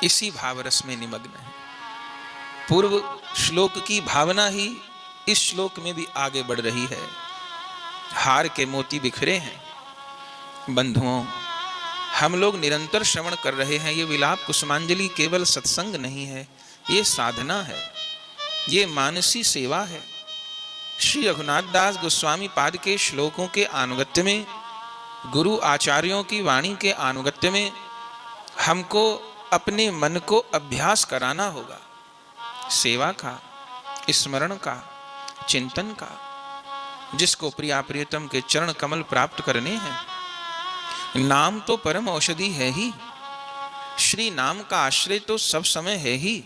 इसी भावरस में निमग्न है। पूर्व श्लोक की भावना ही इस श्लोक में भी आगे बढ़ रही है। हार के मोती बिखरे हैं। बंधुओं, हम लोग निरंतर श्रवण कर रहे हैं। ये विलाप कुसुमांजलि केवल सत्संग नहीं है, ये साधना है, ये मानसी सेवा है। श्री रघुनाथ दास गोस्वामी पाद के श्लोकों के अनुगत्य में, गुरु आचार्यों की वाणी के अनुगत्य में हमको अपने मन को अभ्यास कराना होगा, सेवा का, स्मरण का, चिंतन का। जिसको प्रिया प्रियतम के चरण कमल प्राप्त करने हैं। नाम तो परम औषधि है ही, श्री नाम का आश्रय तो सब समय है ही।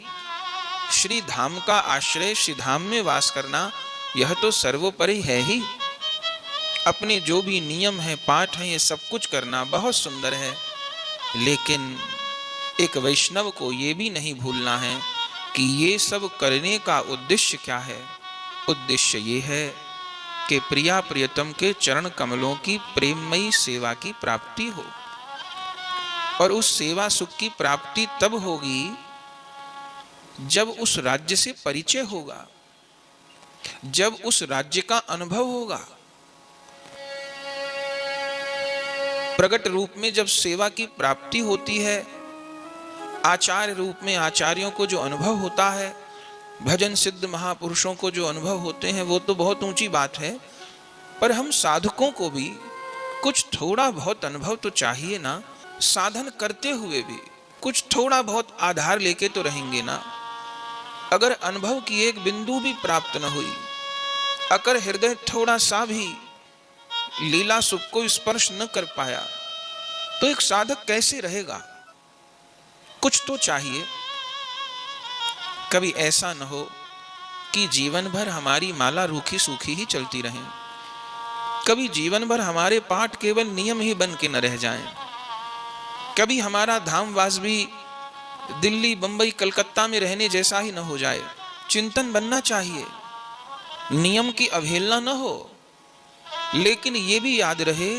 श्री धाम का आश्रय, श्री धाम में वास करना, यह तो सर्वोपरि है ही। अपने जो भी नियम है, पाठ है, ये सब कुछ करना बहुत सुंदर है, लेकिन एक वैष्णव को ये भी नहीं भूलना है कि ये सब करने का उद्देश्य क्या है। उद्देश्य ये है कि प्रिया प्रियतम के चरण कमलों की प्रेममयी सेवा की प्राप्ति हो। और उस सेवा सुख की प्राप्ति तब होगी जब उस राज्य से परिचय होगा, जब उस राज्य का अनुभव होगा। प्रगट रूप में जब सेवा की प्राप्ति होती है, आचार्य रूप में आचार्यों को जो अनुभव होता है, भजन सिद्ध महापुरुषों को जो अनुभव होते हैं, वो तो बहुत ऊंची बात है। पर हम साधकों को भी कुछ थोड़ा बहुत अनुभव तो चाहिए ना। साधन करते हुए भी कुछ थोड़ा बहुत आधार लेके तो रहेंगे ना। अगर अनुभव की एक बिंदु भी प्राप्त न हुई, अगर हृदय थोड़ा सा भी लीला सुख को स्पर्श न कर पाया, तो एक साधक कैसे रहेगा। कुछ तो चाहिए। कभी ऐसा न हो कि जीवन भर हमारी माला रूखी सूखी ही चलती रहे, कभी जीवन भर हमारे पाठ केवल नियम ही बन के न रह जाएं, कभी हमारा धामवास भी दिल्ली, बंबई, कलकत्ता में रहने जैसा ही न हो जाए। चिंतन बनना चाहिए, नियम की अवहेलना न हो, लेकिन ये भी याद रहे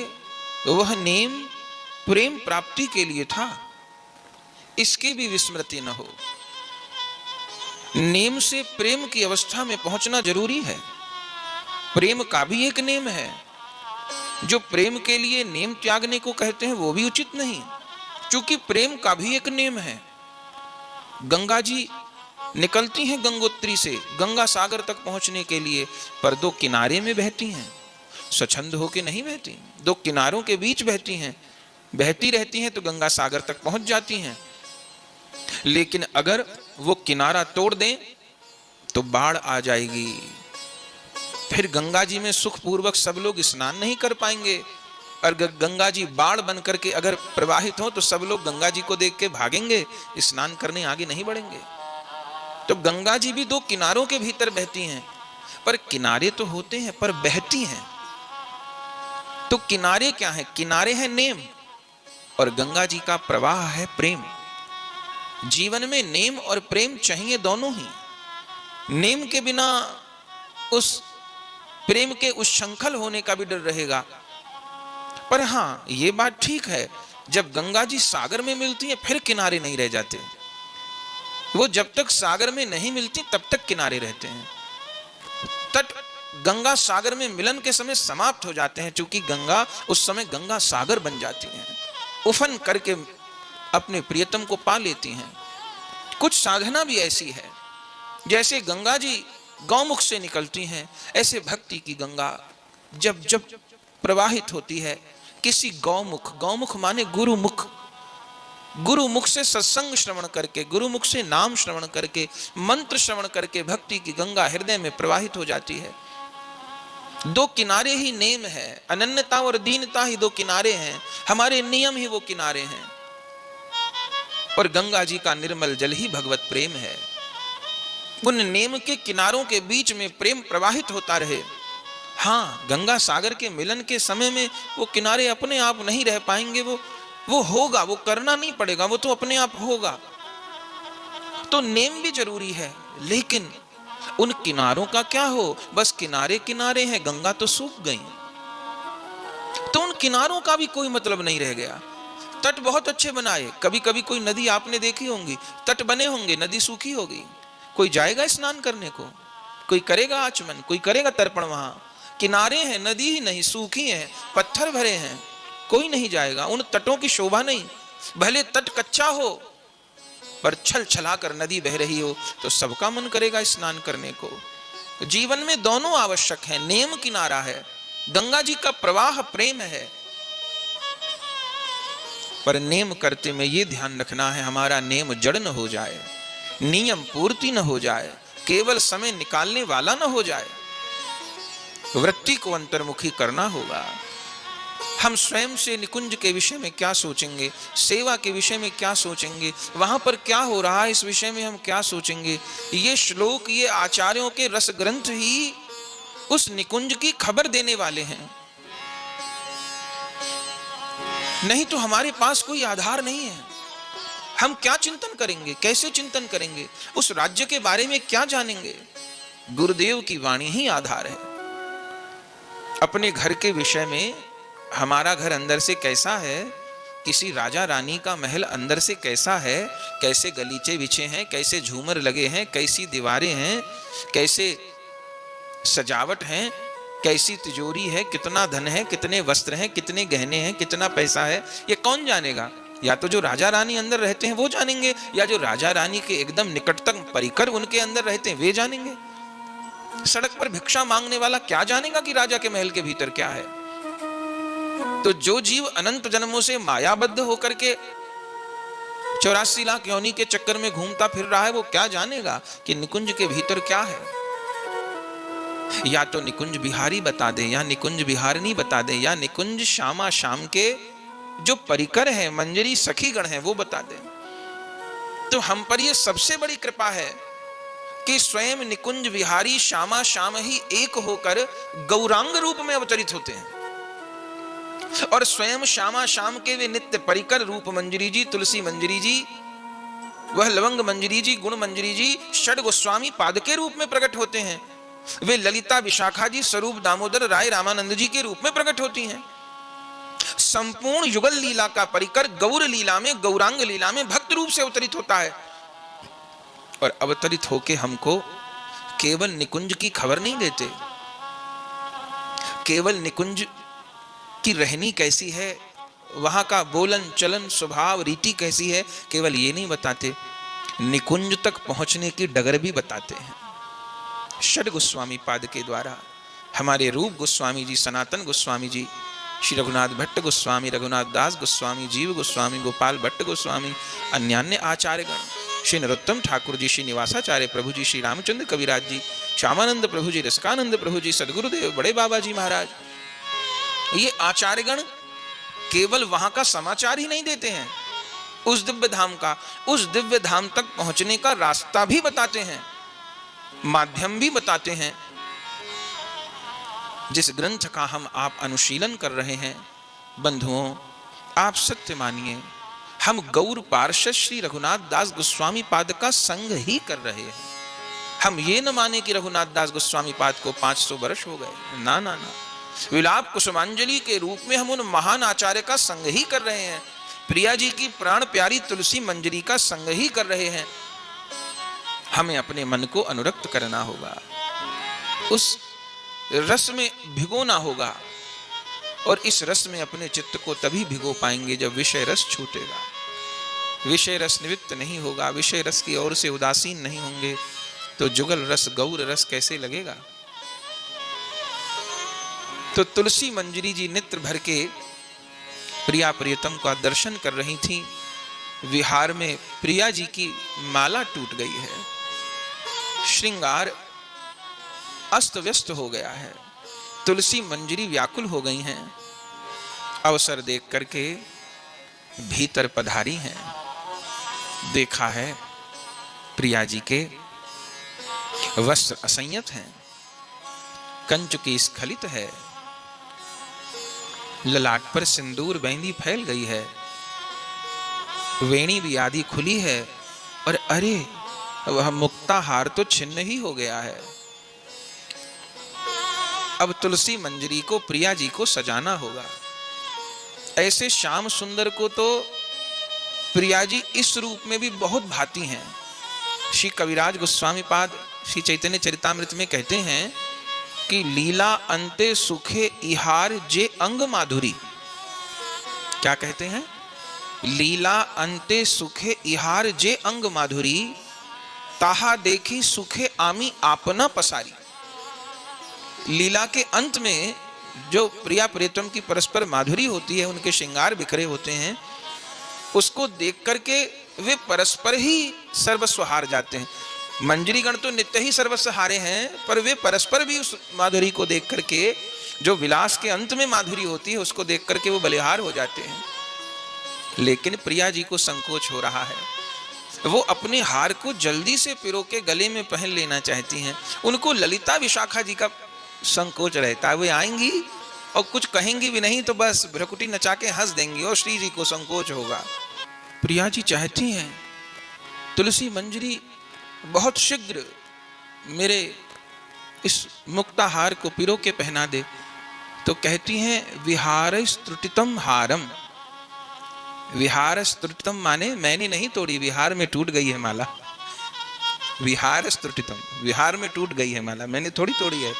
वह नेम प्रेम प्राप्ति के लिए था, इसकी भी विस्मृति न हो। नेम से प्रेम की अवस्था में पहुंचना जरूरी है। प्रेम का भी एक नेम है। जो प्रेम के लिए नेम त्यागने को कहते हैं वो भी उचित नहीं, क्योंकि प्रेम का भी एक नेम है। गंगा जी निकलती हैं गंगोत्री से गंगा सागर तक पहुंचने के लिए, पर दो किनारे में बहती हैं, स्वच्छंद होके नहीं बहती, दो किनारों के बीच बहती हैं। बहती रहती हैं तो गंगा सागर तक पहुंच जाती हैं। लेकिन अगर वो किनारा तोड़ दें तो बाढ़ आ जाएगी, फिर गंगा जी में सुखपूर्वक सब लोग स्नान नहीं कर पाएंगे। और गंगा जी बाढ़ बन करके अगर प्रवाहित हो तो सब लोग गंगा जी को देख के भागेंगे, स्नान करने आगे नहीं बढ़ेंगे। तो गंगा जी भी दो किनारों के भीतर बहती हैं, पर किनारे तो होते हैं पर बहती हैं। तो किनारे क्या है? किनारे हैं नेम, और गंगा जी का प्रवाह है प्रेम। जीवन में नेम और प्रेम चाहिए, दोनों ही। नेम के बिना उस प्रेम के उस शंखल होने का भी डर रहेगा। पर हाँ, ये बात ठीक है, जब गंगा जी सागर में मिलती है फिर किनारे नहीं रह जाते। वो जब तक सागर में नहीं मिलती तब तक किनारे रहते हैं। तट गंगा सागर में मिलन के समय समाप्त हो जाते हैं, क्योंकि गंगा उस समय गंगा सागर बन जाती हैं, उफन करके अपने प्रियतम को पा लेती हैं। कुछ साधना भी ऐसी है, जैसे गंगा जी गौमुख से निकलती हैं, ऐसे भक्ति की गंगा जब जब प्रवाहित होती है किसी गौमुख, गौमुख माने गुरुमुख, गुरुमुख से सत्संग श्रवण करके, गुरुमुख से नाम श्रवण करके, मंत्र श्रवण करके भक्ति की गंगा हृदय में प्रवाहित हो जाती है। दो किनारे ही नेम है, अनन्यता और दीनता ही दो किनारे हैं, हमारे नियम ही वो किनारे हैं। और गंगा जी का निर्मल जल ही भगवत प्रेम है। उन नेम के किनारों के बीच में प्रेम प्रवाहित होता रहे। हाँ, गंगा सागर के मिलन के समय में वो किनारे अपने आप नहीं रह पाएंगे, वो होगा, वो करना नहीं पड़ेगा, वो तो अपने आप होगा। तो नेम भी जरूरी है, लेकिन उन किनारों का क्या हो? बस किनारे किनारे हैं, गंगा तो सूख गई, तो उन किनारों का भी कोई मतलब नहीं रह गया। तट बहुत अच्छे बनाए। कभी कभी कोई नदी आपने देखी होंगी, तट बने होंगे, नदी सूखी होगी, कोई जाएगा स्नान करने को, कोई करेगा आचमन, कोई करेगा तर्पण। वहां किनारे हैं, नदी ही नहीं, सूखी है, पत्थर भरे हैं, कोई नहीं जाएगा। उन तटों की शोभा नहीं। भले तट कच्चा हो पर छल छला कर नदी बह रही हो तो सबका मन करेगा स्नान करने को। जीवन में दोनों आवश्यक हैं। नेम किनारा है, गंगा जी का प्रवाह प्रेम है, पर नेम करते में ये ध्यान रखना है हमारा नेम जड़ न हो जाए, नियम पूर्ति न हो जाए, केवल समय निकालने वाला न हो जाए। वृत्ति को अंतर्मुखी करना होगा। हम स्वयं से निकुंज के विषय में क्या सोचेंगे, सेवा के विषय में क्या सोचेंगे, वहां पर क्या हो रहा है इस विषय में हम क्या सोचेंगे। ये श्लोक, ये आचार्यों के रस ग्रंथ ही उस निकुंज की खबर देने वाले हैं। नहीं तो हमारे पास कोई आधार नहीं है। हम क्या चिंतन करेंगे, कैसे चिंतन करेंगे, उस राज्य के बारे में क्या जानेंगे। गुरुदेव की वाणी ही आधार है। अपने घर के विषय में, हमारा घर अंदर से कैसा है, किसी राजा रानी का महल अंदर से कैसा है, कैसे गलीचे बिछे हैं, कैसे झूमर लगे हैं, कैसी दीवारें हैं, कैसे सजावट है, कैसी तिजोरी है, कितना धन है, कितने वस्त्र हैं, कितने गहने हैं, कितना पैसा है, ये कौन जानेगा। या तो जो राजा रानी अंदर रहते हैं वो जानेंगे, या जो राजा रानी के एकदम निकटतम परिकर उनके अंदर रहते हैं वे जानेंगे। सड़क पर भिक्षा मांगने वाला क्या जानेगा कि राजा के महल के भीतर क्या है। तो जो जीव अनंत जन्मों से मायाबद्ध होकर के 84 लाख योनि के चक्कर में घूमता फिर रहा है, वो क्या जानेगा कि निकुंज के भीतर क्या है। या तो निकुंज बिहारी बता दे, या निकुंज बिहारिणी बता दे, या निकुंज श्यामा श्याम के जो परिकर है, मंजरी सखीगण है, वो बता दे। तो हम पर ये सबसे बड़ी कृपा है कि स्वयं निकुंज विहारी श्यामा श्याम ही एक होकर गौरांग रूप में अवतरित होते हैं, और स्वयं श्यामा श्याम के वे नित्य परिकर रूप मंजरी जी, तुलसी मंजरी जी, वह लवंग मंजरी जी, गुण मंजरी जी षड गोस्वामी पाद के रूप में प्रकट होते हैं। वे ललिता विशाखा जी स्वरूप दामोदर राय रामानंद जी के रूप में प्रकट होती हैं। संपूर्ण युगल लीला का परिकर गौर लीला में, गौरांग लीला में भक्त रूप से अवतरित होता है। और अवतरित होके हमको केवल निकुंज की खबर नहीं देते, केवल निकुंज की रहनी कैसी है, वहां का बोलन चलन स्वभाव रीति कैसी है, केवल ये नहीं बताते, निकुंज तक पहुंचने की डगर भी बताते हैं। षड गोस्वामी पाद के द्वारा हमारे रूप गोस्वामी जी, सनातन गोस्वामी जी, श्री रघुनाथ भट्ट गोस्वामी, रघुनाथ दास गोस्वामी, जीव गोस्वामी, गोपाल भट्ट गोस्वामी, अन्यान्य आचार्यगण, श्री नरोत्तम ठाकुर जी, श्री निवासाचार्य प्रभु जी, श्री रामचंद्र कविराज जी, श्यामानंद प्रभु जी, रसकानंद प्रभु जी, सदगुरुदेव बड़े बाबा जी महाराज, ये आचार्यगण केवल वहां का समाचार ही नहीं देते हैं, उस दिव्य धाम का, उस दिव्य धाम तक पहुंचने का रास्ता भी बताते हैं, माध्यम भी बताते हैं। जिस ग्रंथ का हम आप अनुशीलन कर रहे हैं बंधुओं, आप सत्य मानिए, हम गौर पार्षद श्री रघुनाथ दास गोस्वामी पाद का संग ही कर रहे हैं। हम ये न माने कि रघुनाथ दास गोस्वामी पाद को 500 वर्ष हो गए, ना ना ना। विलाप कुसुमांजलि के रूप में हम उन महान आचार्य का संग ही कर रहे हैं, प्रिया जी की प्राण प्यारी तुलसी मंजरी का संग ही कर रहे हैं। हमें अपने मन को अनुरक्त करना होगा, उस रस में भिगोना होगा, और इस रस में अपने चित्त को तभी भिगो पाएंगे जब विषय रस छूटेगा। विषय रस निवृत्त नहीं होगा, विषय रस की ओर से उदासीन नहीं होंगे, तो जुगल रस गौर रस कैसे लगेगा। तो तुलसी मंजरी जी नेत्र भर के प्रिया प्रियतम का दर्शन कर रही थी। विहार में प्रिया जी की माला टूट गई है, श्रृंगार अस्त व्यस्त हो गया है, तुलसी मंजरी व्याकुल हो गई हैं। अवसर देख करके भीतर पधारी हैं, देखा है प्रिया जी के वस्त्र असंयत हैं, कंचुकी स्खलित है, ललाट पर सिंदूर बेंदी फैल गई है, वेणी भी आदि खुली है, और अरे वह मुक्ता हार तो छिन्न ही हो गया है। अब तुलसी मंजरी को प्रिया जी को सजाना होगा। ऐसे श्याम सुंदर को तो प्रिया जी इस रूप में भी बहुत भाती हैं। श्री कविराज गोस्वामी पाद श्री चैतन्य चरितामृत में कहते हैं कि लीला अंते सुखे इहार जे अंग माधुरी। क्या कहते हैं? लीला अंते सुखे इहार जे अंग माधुरी, ताहा देखी सुखे आमी आपना पसारी। लीला के अंत में जो प्रिया प्रियतम की परस्पर माधुरी होती है, उनके श्रृंगार बिखरे होते हैं, उसको देख करके वे परस्पर ही सर्वस्व हार जाते हैं। मंजरीगण तो नित्य ही सर्वस्व हारे हैं, पर वे परस्पर भी उस माधुरी को देख करके, जो विलास के अंत में माधुरी होती है, उसको देख करके वो बलिहार हो जाते हैं। लेकिन प्रिया जी को संकोच हो रहा है, वो अपने हार को जल्दी से पिरो के गले में पहन लेना चाहती हैं। उनको ललिता विशाखा जी का संकोच रहता है, वे आएंगी और कुछ कहेंगी भी नहीं तो बस भ्रकुटी नचा के हंस देंगी और श्री जी को संकोच होगा। प्रिया जी चाहती हैं तुलसी मंजरी बहुत शीघ्र मेरे इस मुक्ताहार को पिरो के पहना दे, तो कहती हैं विहार स्तुतितम हारम। विहार स्तुतितम माने मैंने नहीं तोड़ी, विहार में टूट गई है माला। विहार स्तुतितम, विहार में टूट गई है माला, मैंने थोड़ी तोड़ी है।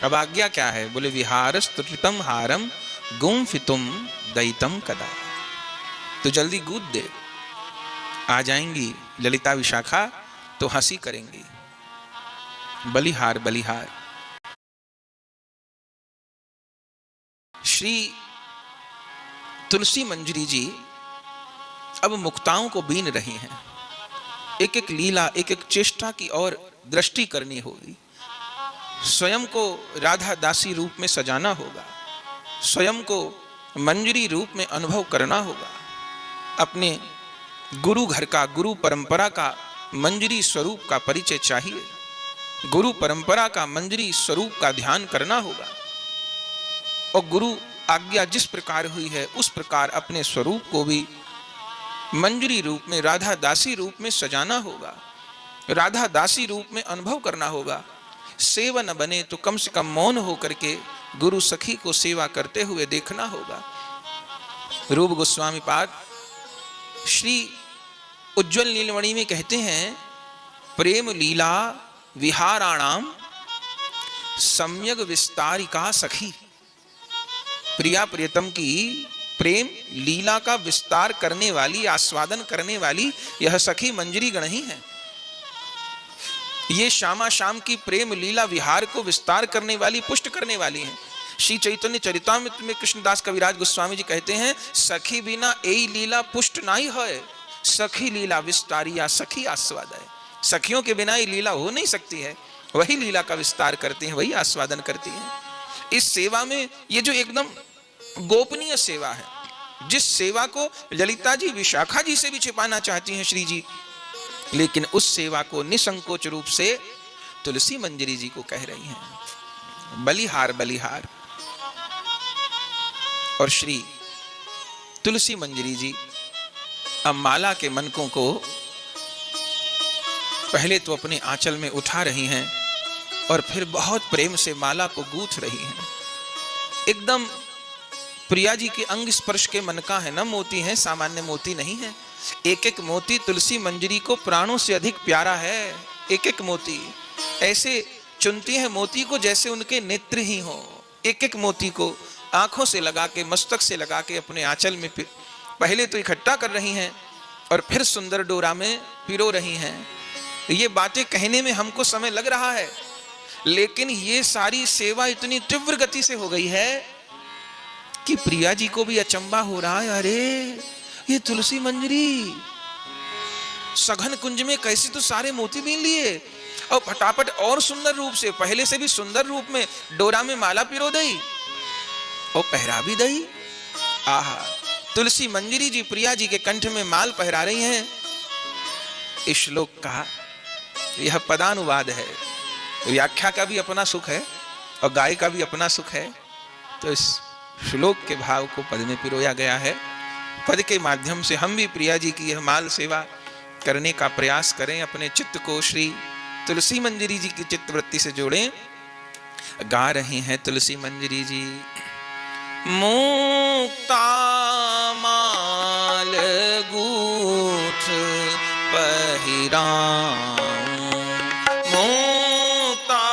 अब आज्ञा क्या है? बोले विहार स्तुतितम हारम गुम्फितुम दयितम कदा। तो जल्दी गूद दे, आ जाएंगी ललिता विशाखा तो हंसी करेंगी। बलिहार बलिहार। श्री तुलसी मंजरी जी अब मुक्ताओं को बीन रही हैं। एक एक लीला, एक एक चेष्टा की ओर दृष्टि करनी होगी। स्वयं को राधा दासी रूप में सजाना होगा, स्वयं को मंजरी रूप में अनुभव करना होगा। अपने गुरु घर का, गुरु परंपरा का मंजरी स्वरूप का परिचय चाहिए। गुरु परंपरा का मंजरी स्वरूप का ध्यान करना होगा और गुरु आज्ञा जिस प्रकार हुई है उस प्रकार अपने स्वरूप को भी मंजरी रूप में, राधा दासी रूप में सजाना होगा, राधा दासी रूप में अनुभव करना होगा। सेवा न बने तो कम से कम मौन होकर के गुरु सखी को सेवा करते हुए देखना होगा। रूप गोस्वामी पाद श्री उज्ज्वल नीलमणि में कहते हैं प्रेम लीला विहाराणाम सम्यक विस्तारिका सखी। प्रिया प्रियतम की प्रेम लीला का विस्तार करने वाली, आस्वादन करने वाली यह सखी मंजरी गण ही है। ये श्यामा श्याम की प्रेम लीला विहार को विस्तार करने वाली, पुष्ट करने वाली हैं। श्री चैतन्य चरितामृत में कृष्णदास कविराज गोस्वामी जी कहते हैं सखी बिना एई लीला पुष्ट नहीं है, सखी लीला विस्तारिया सखी आस्वाद है। सखियों के बिना ये लीला हो नहीं सकती है, वही लीला का विस्तार करती हैं, वही आस्वादन करती हैं। इस सेवा में ये जो एकदम गोपनीय सेवा है, जिस सेवा को ललिता जी विशाखा जी से भी छिपाना चाहती हैं श्री जी, लेकिन उस सेवा को निसंकोच रूप से तुलसी मंजरी जी को कह रही हैं बलिहार बलिहार। और श्री तुलसी मंजरी जी अब माला के मनकों को पहले तो अपने आंचल में उठा रही हैं और फिर बहुत प्रेम से माला को गूंथ रही हैं। एकदम प्रिया जी के अंग स्पर्श के मनका है, न मोती है, सामान्य मोती नहीं है। एक एक मोती तुलसी मंजरी को प्राणों से अधिक प्यारा है। एक एक मोती ऐसे चुनती है मोती को जैसे उनके नेत्र ही हो। एक एक मोती को आंखों से लगा के, मस्तक से लगा के अपने आंचल में पहले तो इकट्ठा कर रही हैं और फिर सुंदर डोरा में पिरो रही हैं। ये बातें कहने में हमको समय लग रहा है, लेकिन ये सारी सेवा इतनी तीव्र गति से हो गई है कि प्रिया जी को भी अचंबा हो रहा है। अरे ये तुलसी मंजरी सघन कुंज में कैसे तो सारे मोती बीन लिए और फटाफट और सुंदर रूप से, पहले से भी सुंदर रूप में डोरा में माला पिरो दई और पहरा भी दई। आहा, तुलसी मंजरी जी प्रिया जी के कंठ में माल पहरा रही हैं। इस श्लोक का यह पदानुवाद है। व्याख्या का भी अपना सुख है और गाय का भी अपना सुख है। तो इस श्लोक के भाव को पद में पिरोया गया है। पद के माध्यम से हम भी प्रिया जी की यह माल सेवा करने का प्रयास करें, अपने चित्त को श्री तुलसी मंजरी जी की चित्तवृत्ति से जोड़ें। गा रही हैं तुलसी मंजरी जी मुक्ता माल गू पहिराऊं। मुक्ता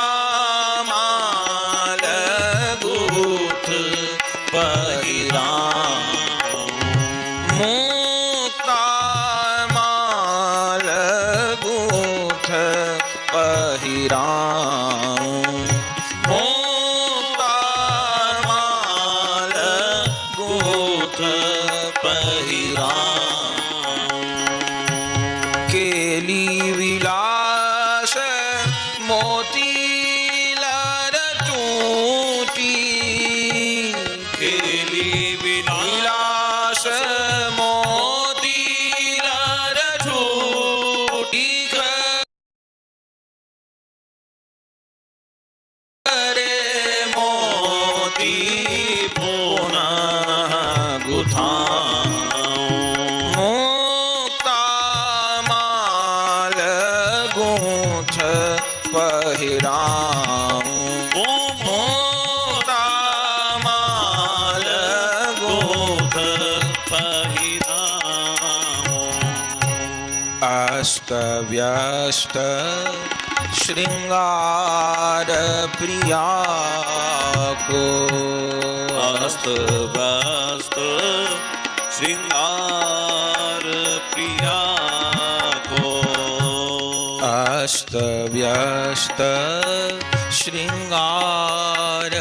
माल गूथ पहिराऊं। मुक्ता माल गूथ पहिराऊं। मुक्ता माल गूथ पहिराऊं। केली विलास मोती लर टूटी। केली विलास मोती लर टूटी। करे मोती पुनः गुथाऊं। मुक्ता माल गूथ पहिराऊं। मुक्ता माल गूथ पहिराऊं। अस्त व्यस्त श्रृंगार प्रिया को। अस्त व्यस्त श्रृंगार प्रिया को। अस्त व्यस्त श्रृंगार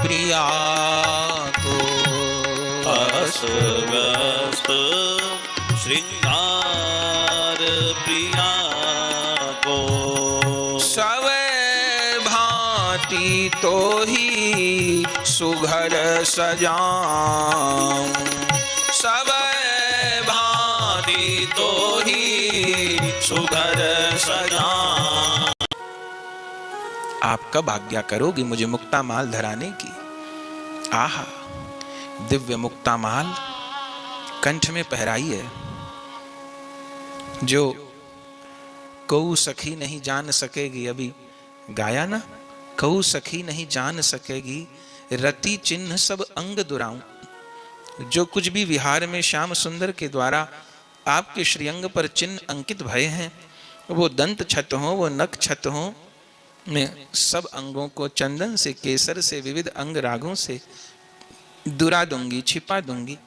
प्रिया को। अस्त व्यस्त श्रृंगार प्रिया को। सब भांति तो ही सुघर सजाऊं। सब भांति तो ही सुघर सजाऊं। आप कब आज्ञा करोगे मुझे मुक्ता माल धराने की? आहा, दिव्य मुक्ता माल कंठ में पहराई है, जो कऊ सखी नहीं जान सकेगी। अभी गाया ना, कऊ सखी नहीं जान सकेगी, रति चिन्ह सब अंग दुराऊं। जो कुछ भी विहार में श्याम सुंदर के द्वारा आपके श्रीअंग पर चिन्ह अंकित भये हैं, वो दंत छत हो, वो नख छत हो, मैं सब अंगों को चंदन से, केसर से, विविध अंग रागों से दुरा दूंगी, छिपा दूंगी,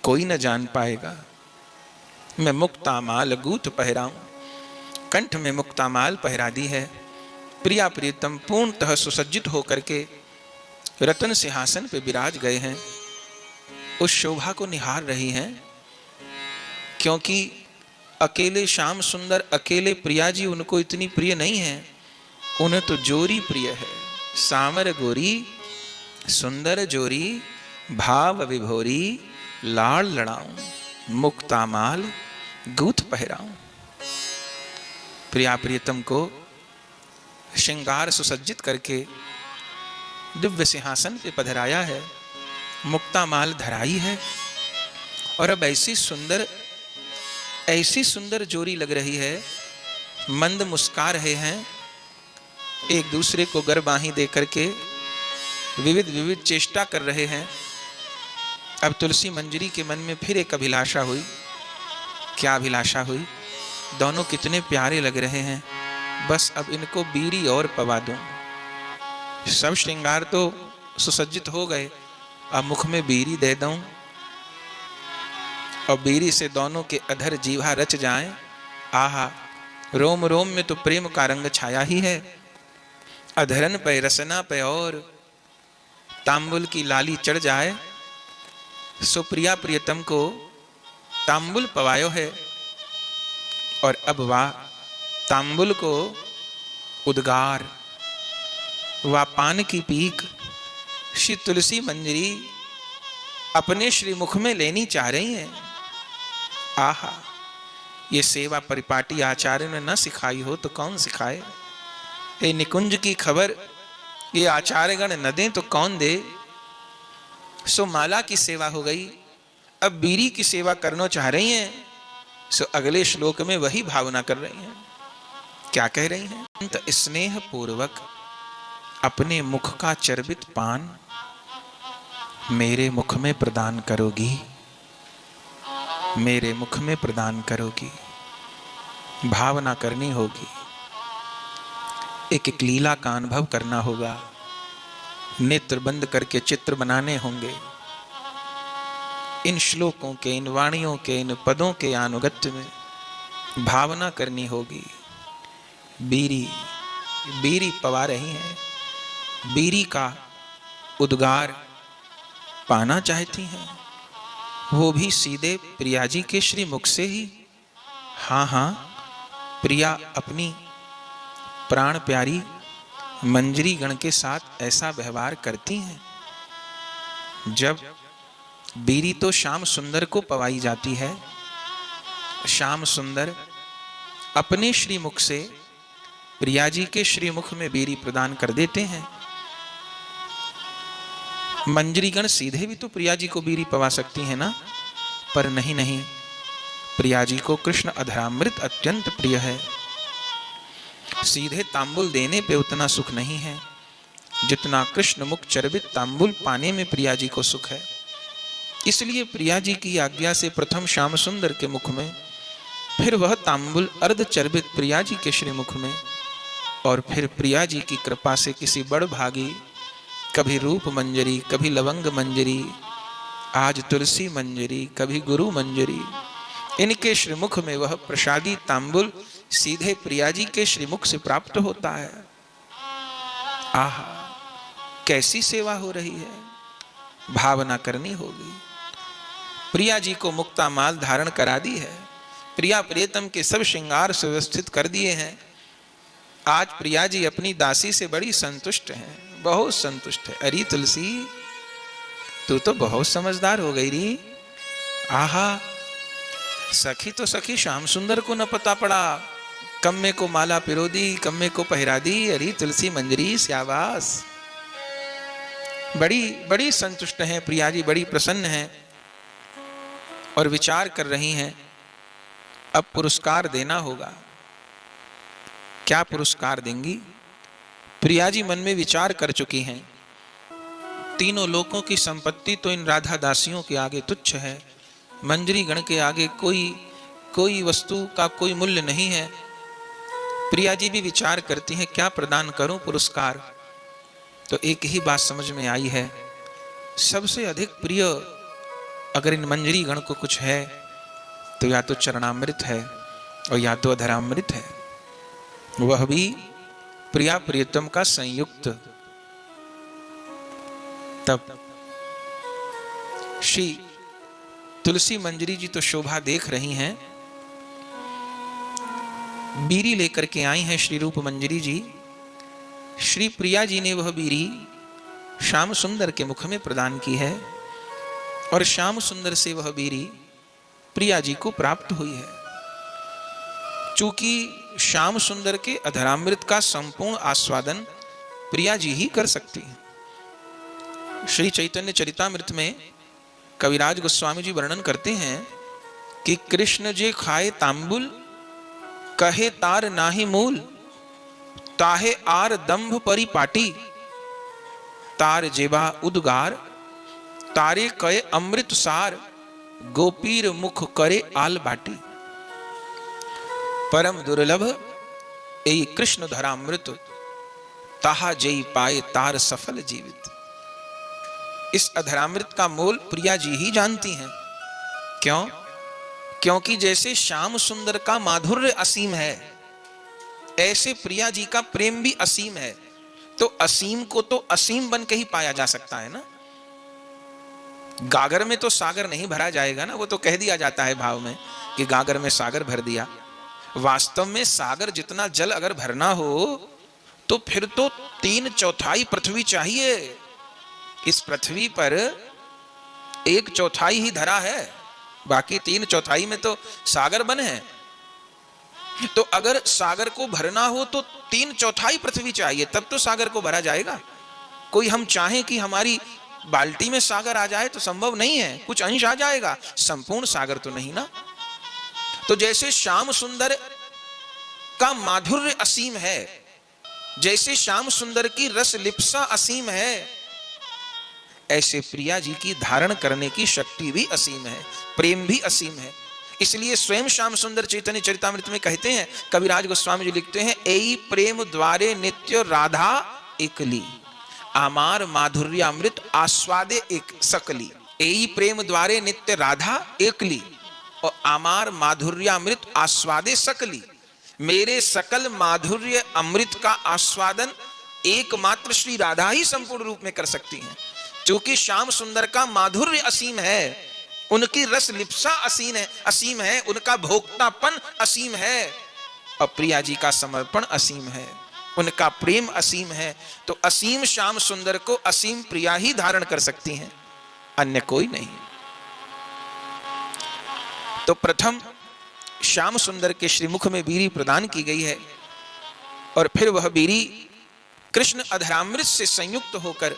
कोई न जान पाएगा। मैं मुक्ता माल गूथ पहराऊं। कंठ में मुक्ता माल पहरा दी है। प्रिया प्रियतम पूर्णतः सुसज्जित होकर के रतन सिंहासन पे विराज गए हैं। उस शोभा को निहार रही हैं, क्योंकि अकेले श्याम सुंदर, अकेले प्रिया जी उनको इतनी प्रिय नहीं है, उन्हें तो जोरी प्रिय है। सामर गोरी सुंदर जोरी, भाव विभोरी लाड़ लड़ाऊं। मुक्ता माल गूथ पहराऊं। प्रिया प्रियतम को श्रृंगार सुसज्जित करके दिव्य सिंहासन पे पधराया है, मुक्ता माल धराई है, और अब ऐसी सुंदर जोरी लग रही है। मंद मुस्का रहे हैं, एक दूसरे को गरबाही दे करके विविध चेष्टा कर रहे हैं। अब तुलसी मंजरी के मन में फिर एक अभिलाषा हुई। क्या अभिलाषा हुई? दोनों कितने प्यारे लग रहे हैं, बस अब इनको बीरी और पवा दूं। सब श्रृंगार तो सुसज्जित हो गए, अब मुख में बीरी दे दूं, और बीरी से दोनों के अधर जीवा रच जाएं। आहा, रोम रोम में तो प्रेम का रंग छाया ही है। अधरन पे, रसना पे और तांबुल की लाली चढ़ जाए। सुप्रिया प्रियतम को तांबुल पवायो है, और अब वह तांबुल को उद्गार, वह पान की पीक श्री तुलसी मंजरी अपने श्री मुख में लेनी चाह रही हैं। आहा, ये सेवा परिपाटी आचार्य ने न सिखाई हो तो कौन सिखाए? ये निकुंज की खबर ये आचार्यगण न दें तो कौन दे? सो माला की सेवा हो गई, अब बीरी की सेवा करना चाह रही हैं। सो अगले श्लोक में वही भावना कर रही हैं। क्या कह रही हैं? अंत स्नेह पूर्वक अपने मुख का चर्बित पान मेरे मुख में प्रदान करोगी, मेरे मुख में प्रदान करोगी। भावना करनी होगी, एक एक लीला का अनुभव करना होगा, नेत्र बंद करके चित्र बनाने होंगे। इन श्लोकों के, इन वाणियों के, इन पदों के अनुगत्य में भावना करनी होगी। बीरी बीरी पवा रही हैं, बीरी का उद्गार पाना चाहती हैं, वो भी सीधे प्रिया जी के श्री मुख से ही। हाँ हाँ, प्रिया अपनी प्राण प्यारी मंजरी गण के साथ ऐसा व्यवहार करती हैं। जब बीरी तो श्याम सुंदर को पवाई जाती है, श्याम सुंदर अपने श्री मुख से प्रिया जी के श्री मुख में बीरी प्रदान कर देते हैं। मंजरीगण सीधे भी तो प्रिया जी को बीरी पवा सकती है ना, पर नहीं नहीं, प्रिया जी को कृष्ण अधरामृत अत्यंत प्रिय है। सीधे तांबुल देने पे उतना सुख नहीं है जितना कृष्ण मुख चर्बित तांबुल पाने में प्रिया जी को सुख है। इसलिए प्रिया जी की आज्ञा से प्रथम श्याम सुंदर के मुख में, फिर वह तांबुल अर्ध चर्बित प्रिया जी के श्री मुख में, और फिर प्रिया जी की कृपा से किसी बड़ भागी, कभी रूप मंजरी, कभी लवंग मंजरी, आज तुलसी मंजरी, कभी गुरु मंजरी, इनके श्रीमुख में वह प्रसादी तांबुल सीधे प्रिया जी के श्रीमुख से प्राप्त होता है। आहा, कैसी सेवा हो रही है, भावना करनी होगी। प्रिया जी को मुक्ता माल धारण करा दी है, प्रिया प्रियतम के सब श्रृंगार सुव्यवस्थित कर दिए हैं। आज प्रिया जी अपनी दासी से बड़ी संतुष्ट हैं, बहुत संतुष्ट है। अरे तुलसी, तू तो बहुत समझदार हो गई री। आहा, सखी तो सखी श्याम सुंदर को न पता पड़ा, कम्मे को माला पिरो दी, कम्मे को पहरा दी। अरे तुलसी मंजरी श्यावास, बड़ी बड़ी संतुष्ट हैं प्रिया जी, बड़ी प्रसन्न हैं और विचार कर रही हैं अब पुरस्कार देना होगा। क्या पुरस्कार देंगी? प्रिया जी मन में विचार कर चुकी हैं, तीनों लोकों की संपत्ति तो इन राधा दासियों के आगे तुच्छ है, मंजरी गण के आगे कोई वस्तु का कोई मूल्य नहीं है। प्रिया जी भी विचार करती हैं क्या प्रदान करूं पुरस्कार। तो एक ही बात समझ में आई है, सबसे अधिक प्रिय अगर इन मंजरी गण को कुछ है तो या तो चरणामृत है और या तो अधरामृत है, वह भी प्रिया प्रियतम का संयुक्त। तब श्री तुलसी मंजरी जी तो शोभा देख रही हैं, बीरी लेकर के आई हैं श्री रूप मंजरी जी। श्री प्रिया जी ने वह बीरी श्याम सुंदर के मुख में प्रदान की है और श्याम सुंदर से वह बीरी प्रिया जी को प्राप्त हुई है। चूंकि श्याम सुंदर के अधरामृत का संपूर्ण आस्वादन प्रिया जी ही कर सकती हैं। श्री चैतन्य चरितामृत में कविराज गोस्वामी जी वर्णन करते हैं कि कृष्ण जे खाए तांबुल, कहे तार नाही मूल, ताहे आर दंभ परिपाटी, तार जेबा उद्गार, तारे कहे अमृत सार, गोपीर मुख करे आल बाटी। परम दुर्लभ ए कृष्ण धरामृत, ताहा जई पाए तार सफल जीवित। इस अधरामृत का मोल प्रिया जी ही जानती हैं। क्यों? क्योंकि जैसे श्याम सुंदर का माधुर्य असीम है, ऐसे प्रिया जी का प्रेम भी असीम है। तो असीम को तो असीम बन के ही पाया जा सकता है ना। गागर में तो सागर नहीं भरा जाएगा ना, वो तो कह दिया जाता है भाव में कि गागर में सागर भर दिया। वास्तव में सागर जितना जल अगर भरना हो तो फिर तो 3/4 पृथ्वी चाहिए। इस पृथ्वी पर 1/4 ही धरा है, बाकी 3/4 में तो सागर बने हैं। तो अगर सागर को भरना हो तो 3/4 पृथ्वी चाहिए, तब तो सागर को भरा जाएगा। कोई हम चाहें कि हमारी बाल्टी में सागर आ जाए तो संभव नहीं है, कुछ अंश आ जाएगा, संपूर्ण सागर तो नहीं ना। तो जैसे श्याम सुंदर का माधुर्य असीम है, जैसे श्याम सुंदर की रस लिप्सा असीम है, ऐसे प्रिया जी की धारण करने की शक्ति भी असीम है, प्रेम भी असीम है। इसलिए स्वयं श्याम सुंदर चैतन्य चरितामृत में कहते हैं, कविराज गोस्वामी जी लिखते हैं, एई प्रेम द्वारे नित्य राधा एकली, आमार माधुर्य अमृत आस्वादे एक सकली। एई प्रेम द्वारे नित्य राधा एकली और आमार माधुर्य अमृत आस्वादे सकली। मेरे सकल माधुर्य अमृत का आस्वादन एकमात्र श्री राधा ही संपूर्ण रूप में कर सकती हैं, क्योंकि श्याम सुंदर का माधुर्य असीम है, उनकी रस लिप्सा असीम है, उनका भोक्तापन असीम है और प्रिया जी का समर्पण असीम है, उनका प्रेम असीम है। तो असीम श्याम सुंदर को असीम प्रिया ही धारण कर सकती हैं, अन्य कोई नहीं। तो प्रथम श्याम सुंदर के श्रीमुख में बीरी प्रदान की गई है और फिर वह बीरी कृष्ण अधरामृत से संयुक्त होकर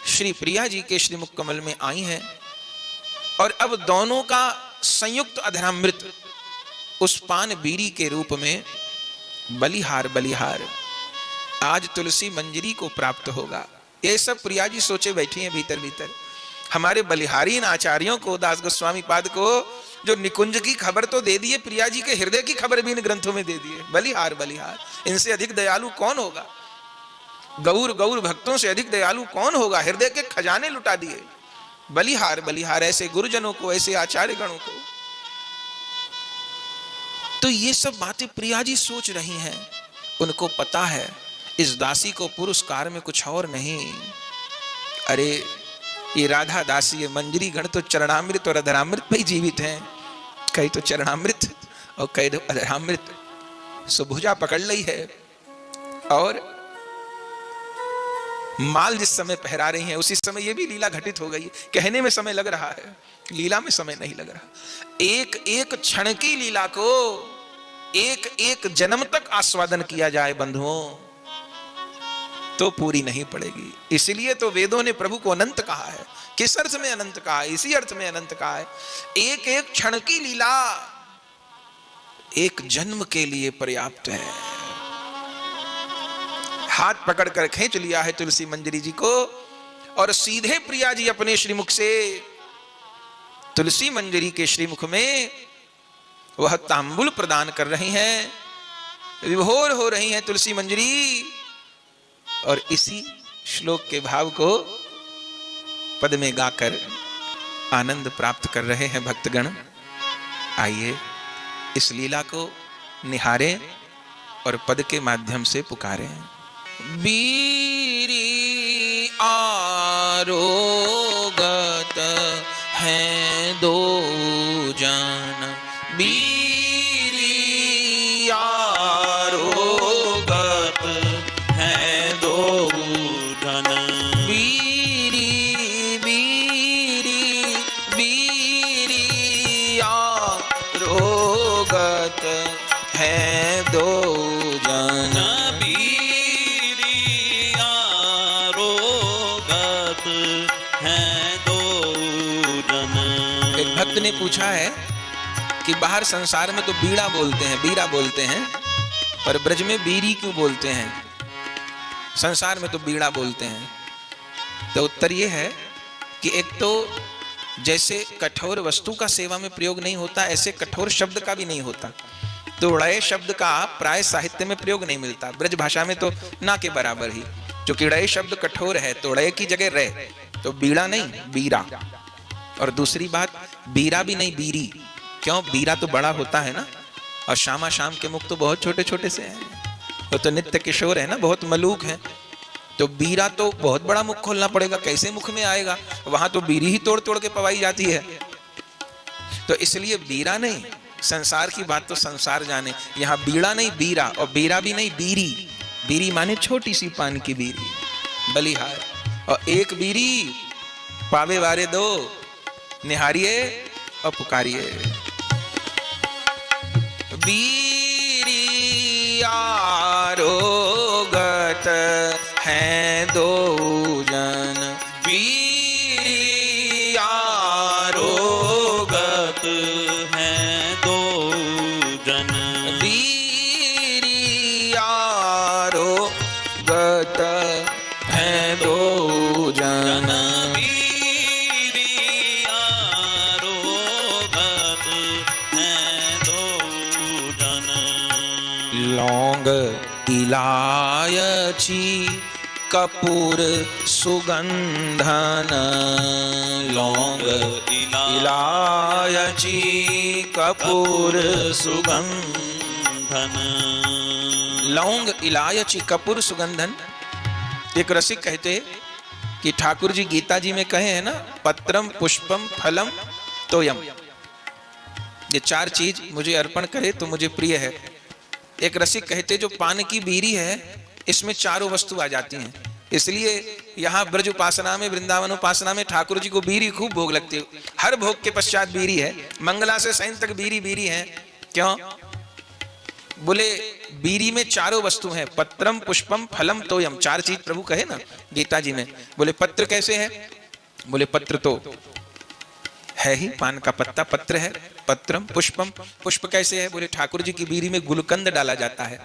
श्री प्रिया जी के श्रीमुख कमल में आई हैं और अब दोनों का संयुक्त अधरामृत उस पान बीरी के रूप में बलिहार बलिहार आज तुलसी मंजरी को प्राप्त होगा। ये सब प्रिया जी सोचे बैठी हैं भीतर भीतर। हमारे बलिहारी आचार्यों को, दास गोस्वामी पाद को, जो निकुंज की खबर तो दे दिए, प्रिया जी के हृदय की खबर भी इन ग्रंथों में दे दिए। बलिहार बलिहार, इनसे अधिक दयालु कौन होगा? गौर गौर भक्तों से अधिक दयालु कौन होगा? हृदय के खजाने लुटा दिए। बलिहार बलिहार, ऐसे गुरुजनों को, ऐसे आचार्य गणों को। तो ये सब बातें प्रिया जी सोच रही हैं। उनको पता है इस दासी को पुरस्कार में कुछ और नहीं। अरे ये राधा दासी, ये मंजरी गण तो चरणामृत और अधरामृत पे ही जीवित हैं। कहीं तो चरणामृत और कहीं तो अधरामृत सुभुजा पकड़ ली है और माल जिस समय पहरा रही हैं उसी समय ये भी लीला घटित हो गई। कहने में समय लग रहा है, लीला में समय नहीं लग रहा। एक एक क्षण की लीला को एक एक जन्म तक आस्वादन किया जाए बंधुओं तो पूरी नहीं पड़ेगी। इसलिए तो वेदों ने प्रभु को अनंत कहा है। किस अर्थ में अनंत कहा है? इसी अर्थ में अनंत कहा है। एक एक क्षण की लीला एक जन्म के लिए पर्याप्त है। हाथ पकड़कर खींच लिया है तुलसी मंजरी जी को और सीधे प्रिया जी अपने श्रीमुख से तुलसी मंजरी के श्रीमुख में वह तांबुल प्रदान कर रही हैं। विभोर हो रही हैं तुलसी मंजरी और इसी श्लोक के भाव को पद में गाकर आनंद प्राप्त कर रहे हैं भक्तगण। आइए इस लीला को निहारें और पद के माध्यम से पुकारें। बीरी आरोगत हैं दो जन, बीरी आरोगत हैं दो जन, बीरी बीरी बीरी आरोगत हैं दो जन, भक्त ने पूछा है कि बाहर संसार में तो बीड़ा बोलते हैं, बीरा बोलते हैं, पर ब्रज में बीरी क्यों बोलते हैं? संसार में तो बीड़ा बोलते हैं। तो उत्तर यह है कि एक तो जैसे कठोर वस्तु का सेवा में प्रयोग नहीं होता, ऐसे कठोर शब्द का भी नहीं होता। तोड़े शब्द का प्राय साहित्य में प्रयोग नहीं मिलता। ब्रज भाषा में तो ना के बराबर ही, क्योंकि ड़य शब्द कठोर है, तोड़े की जगह रह, तो बीड़ा नहीं बीरा। और दूसरी बात, बीरा भी नहीं बीरी। क्यों? बीरा तो बड़ा होता है ना, और श्यामा श्याम के मुख तो बहुत छोटे छोटे से हैं। वो तो नित्य किशोर है ना, बहुत मलूक है। तो बीरा तो बहुत बड़ा मुख खोलना पड़ेगा, कैसे मुख में आएगा? वहां तो बीरी ही तोड़ तोड़ के पवाई जाती है। तो इसलिए बीरा नहीं, संसार की बात तो संसार जाने। यहाँ बीड़ा नहीं बीरा, और बीरा भी नहीं बीरी। बीरी माने छोटी सी पान की बीरी, बलिहार। और एक बीरी पावे वारे दो, निहारिए और पुकारिए। बीरी आरोगत हैं दो जन, बीरी आरोगत हैं दो जन, बीरी आरोगत हैं दो जन, लौंग इलायची कपूर सुगंधन, लौंग इलायची कपूर सुगंधन। लौंग इलायची कपूर सुगंधन। एक रसिक कहते कि ठाकुर जी गीता जी में कहे हैं ना, पत्रम पुष्पम फलम तोयम, ये चार चीज मुझे अर्पण करे तो मुझे प्रिय है। एक रसिक कहते जो पान की बीरी है इसमें चारों वस्तु आ जाती हैं, इसलिए यहाँ ब्रज उपासना में, वृंदावन उपासना में ठाकुर जी को बीरी खूब भोग लगती है। हर भोग के पश्चात बीरी है, मंगला से शयन तक बीरी बीरी है। क्यों? बोले बीरी में चारों वस्तु हैं, पत्रम पुष्पम फलम तोयम, चार चीज प्रभु कहे ना गीता जी में। बोले पत्र कैसे है? बोले पत्र तो है ही, पान का पत्ता पत्र है। पत्रम पुष्पम, पुष्प कैसे है? बोले ठाकुर जी की बीरी में गुलकंद डाला जाता है,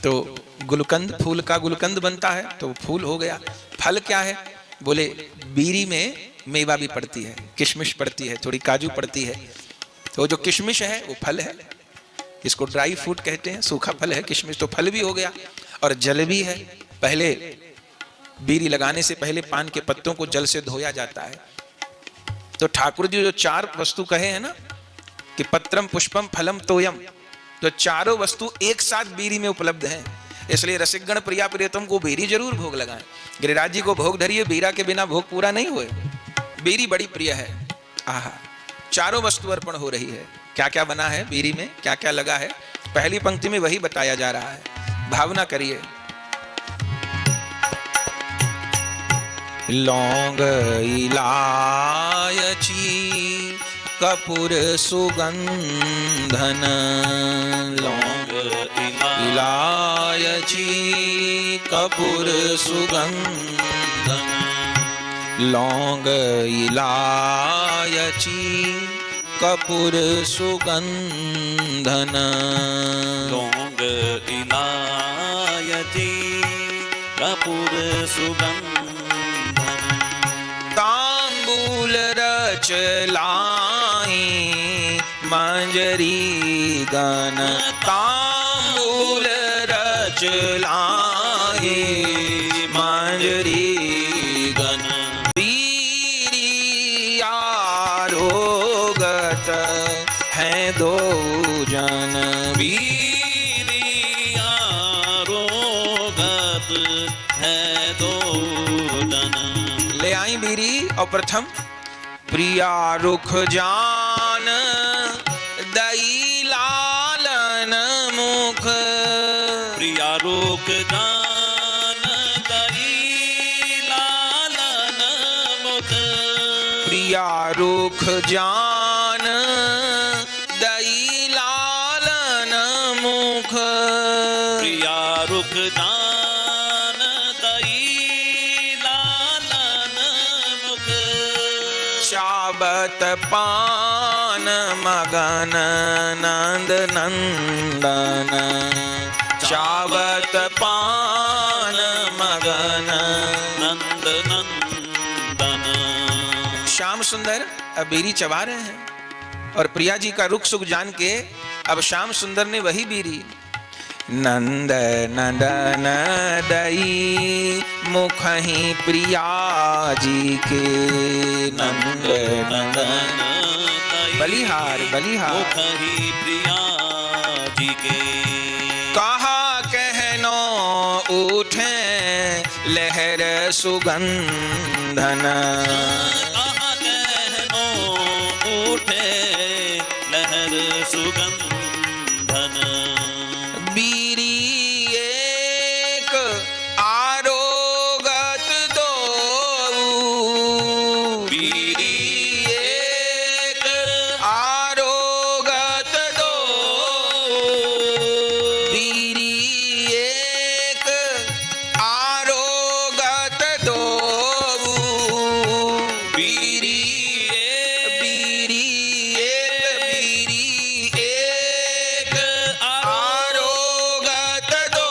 तो गुलकंद, फूल का गुलकंद बनता है तो फूल हो गया। फल क्या है? बोले बीरी में मेवा भी पड़ती है, किशमिश पड़ती है, थोड़ी काजू पड़ती है, तो जो किशमिश है वो फल है, इसको ड्राई फ्रूट कहते हैं, सूखा फल है किशमिश, तो फल भी हो गया। और जल भी है, पहले बीरी लगाने से पहले पान के पत्तों को जल से धोया जाता है। तो ठाकुर जी जो चार वस्तु कहे हैं ना कि पत्रम पुष्पम फलम तोयम, तो चारों वस्तु एक साथ बीरी में उपलब्ध हैं। इसलिए रसिकगण प्रिया प्रियतम को बीरी जरूर भोग लगाएं। गिरिराज जी को भोग धरिए, बीरा के बिना भोग पूरा नहीं हुए। बीरी बड़ी प्रिय है। आहा, चारों वस्तु अर्पण हो रही है। क्या क्या बना है बीरी में, क्या क्या लगा है, पहली पंक्ति में वही बताया जा रहा है। भावना करिए। लौंग इलायची कपूर सुगंधन, लौंग इलायची कपूर सुगंधन, लौंग इलायची कपूर सुगंधन, लौंग इलायची कपूर सुगंधन। तांबूल रच लाई मंजरी गन, तांबूल रच लाई मंजरी गन, बीरी आरोगत है दो जन, बीरी आरोगत है दो जन। ले आई बीरी। और प्रथम प्रिया रुख जान दई लालन मुख, प्रिया रुख जान दई लालन मुख, प्रिया रुख जान दई लालन मुख, प्रिया रुख जान दई लालन मुख, चाबत पान मगन नंद नंदन, चाबत पान मगन नंद नंदन। श्याम सुंदर अब बीरी चबा रहे हैं और प्रिया जी का रुख सुख जान के अब श्याम सुंदर ने वही बीरी। नंद नंदन दई मुखही प्रिया जी के, नंद नंदन बलिहार बलिहार मुखही प्रिया जी के, कहा कहनो उठे लहर सुगंधन, कहा कहनो उठे लहर सुगंधन, बीरी एक आरोगत दो, बीरी एक आरोगत दो, बीरी एक आरोगत दो, बीरी बीरी एक आरोगत दो,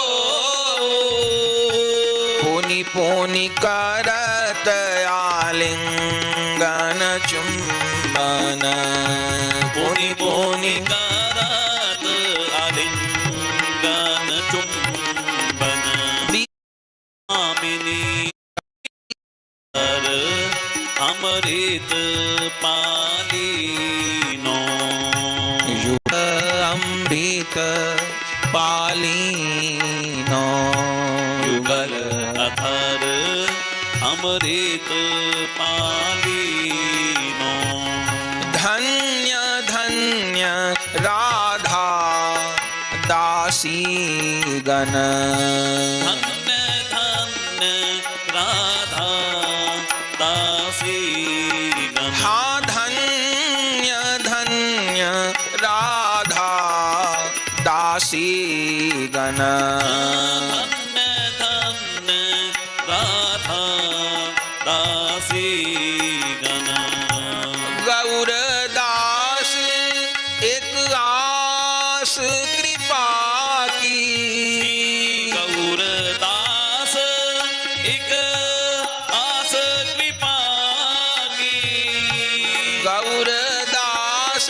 पोनी पोनी करत आलिंगन चुंबन, पोनी पोनी करत आलिंगन गगन चुंबन कामिनी अमृत पालिनो अमृत पालिनो युगल अधर अमृत पालिनो धन्य धन्य राधा दासी गण धन्य धन्य राधा दासी गण हाँ धन्य धन्य राधा दासी गण धन्य धन्य राधा दासी गण गौरदास एक आस कृपा की गौरदास एक आस कृपा की गौरदास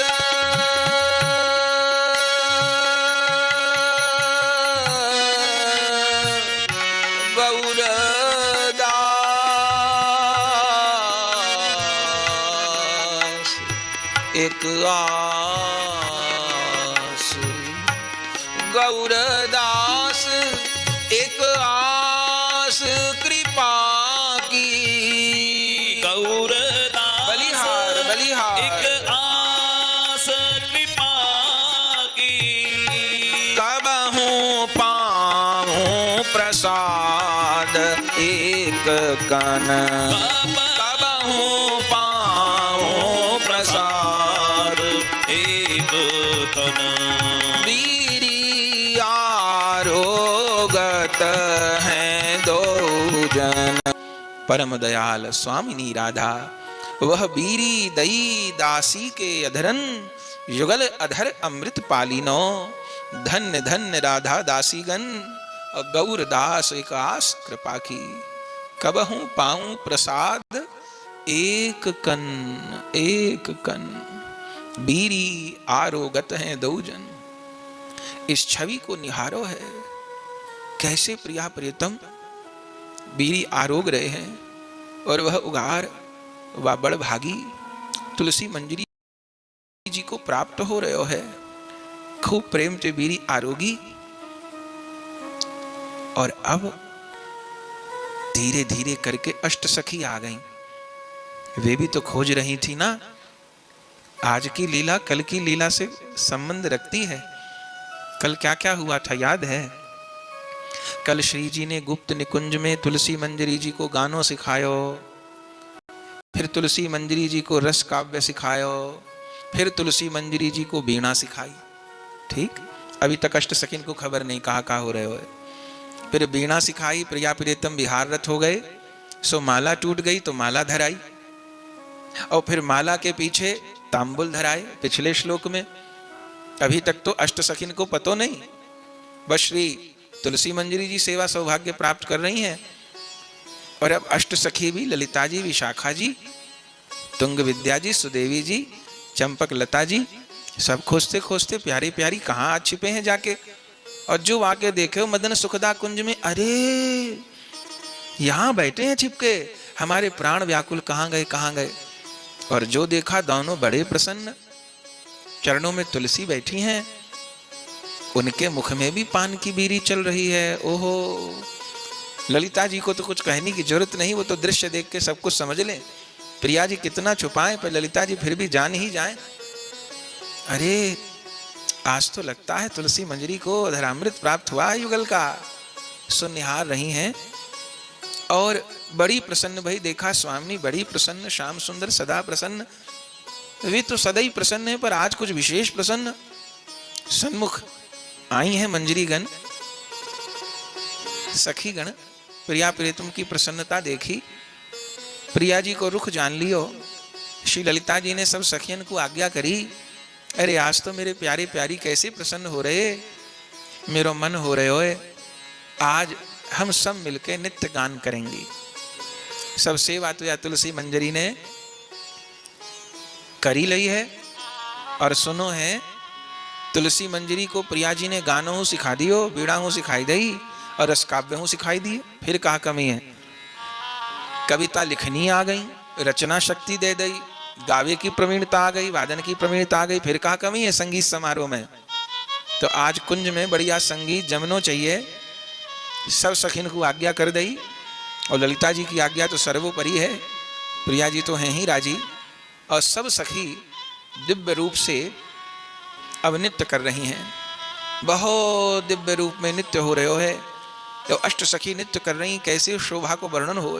गौरदास एक आस गौरदास एक आस कृपा की गौरदास बलिहार बलिहार एक आस कृपा की कबहूँ पाऊँ प्रसाद एक कन कबहूँ पाऊँ प्रसाद एक तन वीरी आरोगत हैं दो जन परम दयाल स्वामिनी राधा वह बीरी दई दासी के अधरन युगल अधर अमृत पालिनो धन्य धन्य राधा दासीगण और गौरदास एक आस कृपा की कबहूँ पाऊं प्रसाद एक कन बीरी आरोगत हैं दो जन। इस छवि को निहारो है कैसे प्रिया प्रियतम बीरी आरोग रहे हैं और वह उगार व बड़ भागी तुलसी मंजरी जी को प्राप्त हो रहे है। खूब प्रेम से बीरी आरोगी और अब धीरे धीरे करके अष्ट सखी आ गईं। वे भी तो खोज रही थी ना, आज की लीला कल की लीला से संबंध रखती है। कल क्या क्या हुआ था याद है? कल श्री जी ने गुप्त निकुंज में तुलसी मंजरी जी को गानों सिखायो, फिर तुलसी मंजरी जी को रस काव्य सिखायो, फिर तुलसी मंजरी जी को वीणा सिखाई। ठीक, अभी तक अष्ट सखीन को खबर नहीं कहाँ हो रहे हो। फिर वीणा सिखाई, प्रिया प्रियतम विहाररत हो गए, सो माला टूट गई तो माला धराई, और फिर माला के पीछे तांबुल धराए पिछले श्लोक में। अभी तक तो अष्ट सखीन को पतो नहीं, बस श्री तुलसी मंजरी जी सेवा सौभाग्य प्राप्त कर रही हैं। और अब अष्ट सखी भी ललिता जी, विशाखा जी, तुंग विद्या जी, सुदेवी जी, चंपक लता जी, सब खोजते खोजते प्यारी प्यारी कहाँ आज छिपे हैं जाके। और जो आके देखे मदन सुखदा कुंज में, अरे यहाँ बैठे हैं छिपके, हमारे प्राण व्याकुल कहाँ गए कहाँ गए। और जो देखा दोनों बड़े प्रसन्न, चरणों में तुलसी बैठी हैं, उनके मुख में भी पान की बीरी चल रही है। ओहो, ललिता जी को तो कुछ कहने की जरूरत नहीं, वो तो दृश्य देख के सब कुछ समझ लें। प्रिया जी कितना छुपाएं पर ललिता जी फिर भी जान ही जाएं। अरे आज तो लगता है तुलसी मंजरी को अधरामृत प्राप्त हुआ युगल का। सुनिहार रही हैं और बड़ी प्रसन्न भई। देखा स्वामी बड़ी प्रसन्न, श्याम सुंदर सदा प्रसन्न। वे तो सदा ही प्रसन्न है, पर आज कुछ विशेष प्रसन्न। सन्मुख आई हैं मंजरी गण, सखी गण। प्रिया प्रियतम की प्रसन्नता देखी, प्रिया जी को रुख जान लियो। श्री ललिता जी ने सब सखियन को आज्ञा करी, अरे आज तो मेरे प्यारे प्यारी कैसे प्रसन्न हो रहे, मेरो मन हो रहे होए। आज हम सब मिलके नित्य गान करेंगे। सब सेवा तो या तुलसी मंजरी ने करी लई है। और सुनो है तुलसी मंजरी को प्रिया जी ने गानों हूँ सिखा दियो, बीड़ा हूँ सिखाई दई और रस काव्य हूँ सिखाई दिए। फिर कहा कमी है? कविता लिखनी आ गई, रचना शक्ति दे दई, गावे की प्रवीणता आ गई, वादन की प्रवीणता आ गई, फिर कहा कमी है संगीत समारोह में? तो आज कुंज में बढ़िया संगीत जमनो चाहिए। सब सखिन को आज्ञा कर दई और ललिता जी की आज्ञा तो सर्वोपरि है। प्रिया जी तो हैं ही राजी और सब सखी दिव्य रूप से अब नृत्य कर रही हैं। बहुत दिव्य रूप में नृत्य हो रहे हो है। तो अष्ट सखी नृत्य कर रही, कैसे शोभा को वर्णन हो।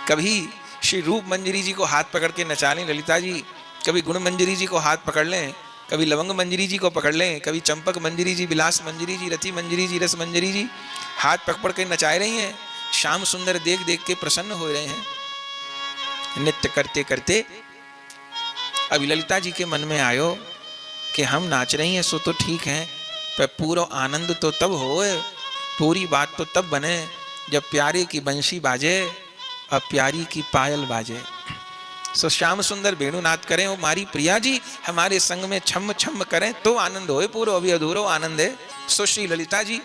कभी श्री रूप मंजरी जी को हाथ पकड़ के नचा लें ललिता जी, कभी गुण मंजरी जी को हाथ पकड़ लें, कभी लवंग मंजरी जी को पकड़ लें, कभी चंपक मंजरी जी, विलास मंजरी जी, रति मंजरी जी, रस मंजरी जी हाथ पकड़ के नचाए रही हैं। श्याम सुंदर देख देख के प्रसन्न हो रहे हैं। नृत्य करते करते अभी ललिता जी के मन में आयो कि हम नाच रही हैं सो तो ठीक है, पर पूरा आनंद तो तब हो, पूरी बात तो तब बने जब प्यारे की बंशी बाजे और प्यारी की पायल बाजे। सो श्याम सुंदर वेणुनाथ करें, वो हमारी प्रिया जी हमारे संग में छम छम करें तो आनंद होए, पूरा अभी अधूरो आनंद है। सो श्री ललिता जी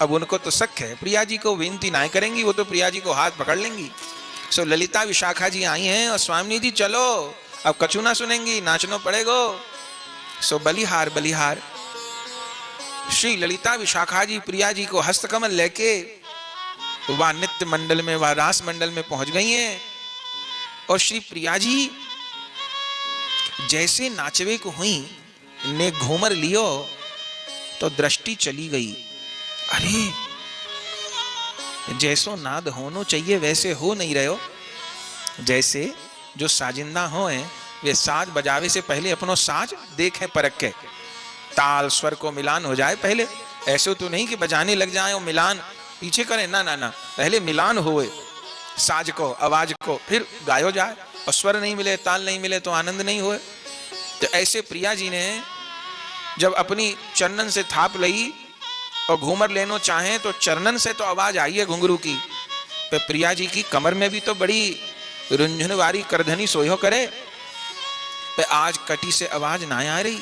अब उनको तो शक है, प्रिया जी को विनती ना करेंगी, वो तो प्रिया जी को हाथ पकड़ लेंगी। सो ललिता विशाखा जी आई हैं और स्वामी जी चलो अब कछु ना सुनेंगी, नाचनो पड़ेगो। सो बलिहार बलिहार श्री ललिता विशाखा जी प्रिया जी को हस्तकमल लेके वह नित्य मंडल में, वह रास मंडल में पहुंच गई हैं। और श्री प्रिया जी जैसे नाचवे को हुई ने घूमर लियो तो दृष्टि चली गई। अरे जैसो नाद होनो चाहिए वैसे हो नहीं रहे हो। जैसे जो साजिंदा हो हैं वे साज बजावे से पहले अपनो साज देखें परख के, ताल स्वर को मिलान हो जाए पहले। ऐसे तो नहीं कि बजाने लग जाए और मिलान पीछे करें, ना ना ना, पहले मिलान होए साज को, आवाज को, फिर गायो जाए। और स्वर नहीं मिले, ताल नहीं मिले तो आनंद नहीं होए। तो ऐसे प्रिया जी ने जब अपनी चरणन से थाप लई और घूमर लेनो चाहे तो चरणन से तो आवाज आई है घुंघरू की, पर प्रिया जी की कमर में भी तो बड़ी रुंझुन वारी करधनी सोयो करे, पर आज कटी से आवाज ना आ रही।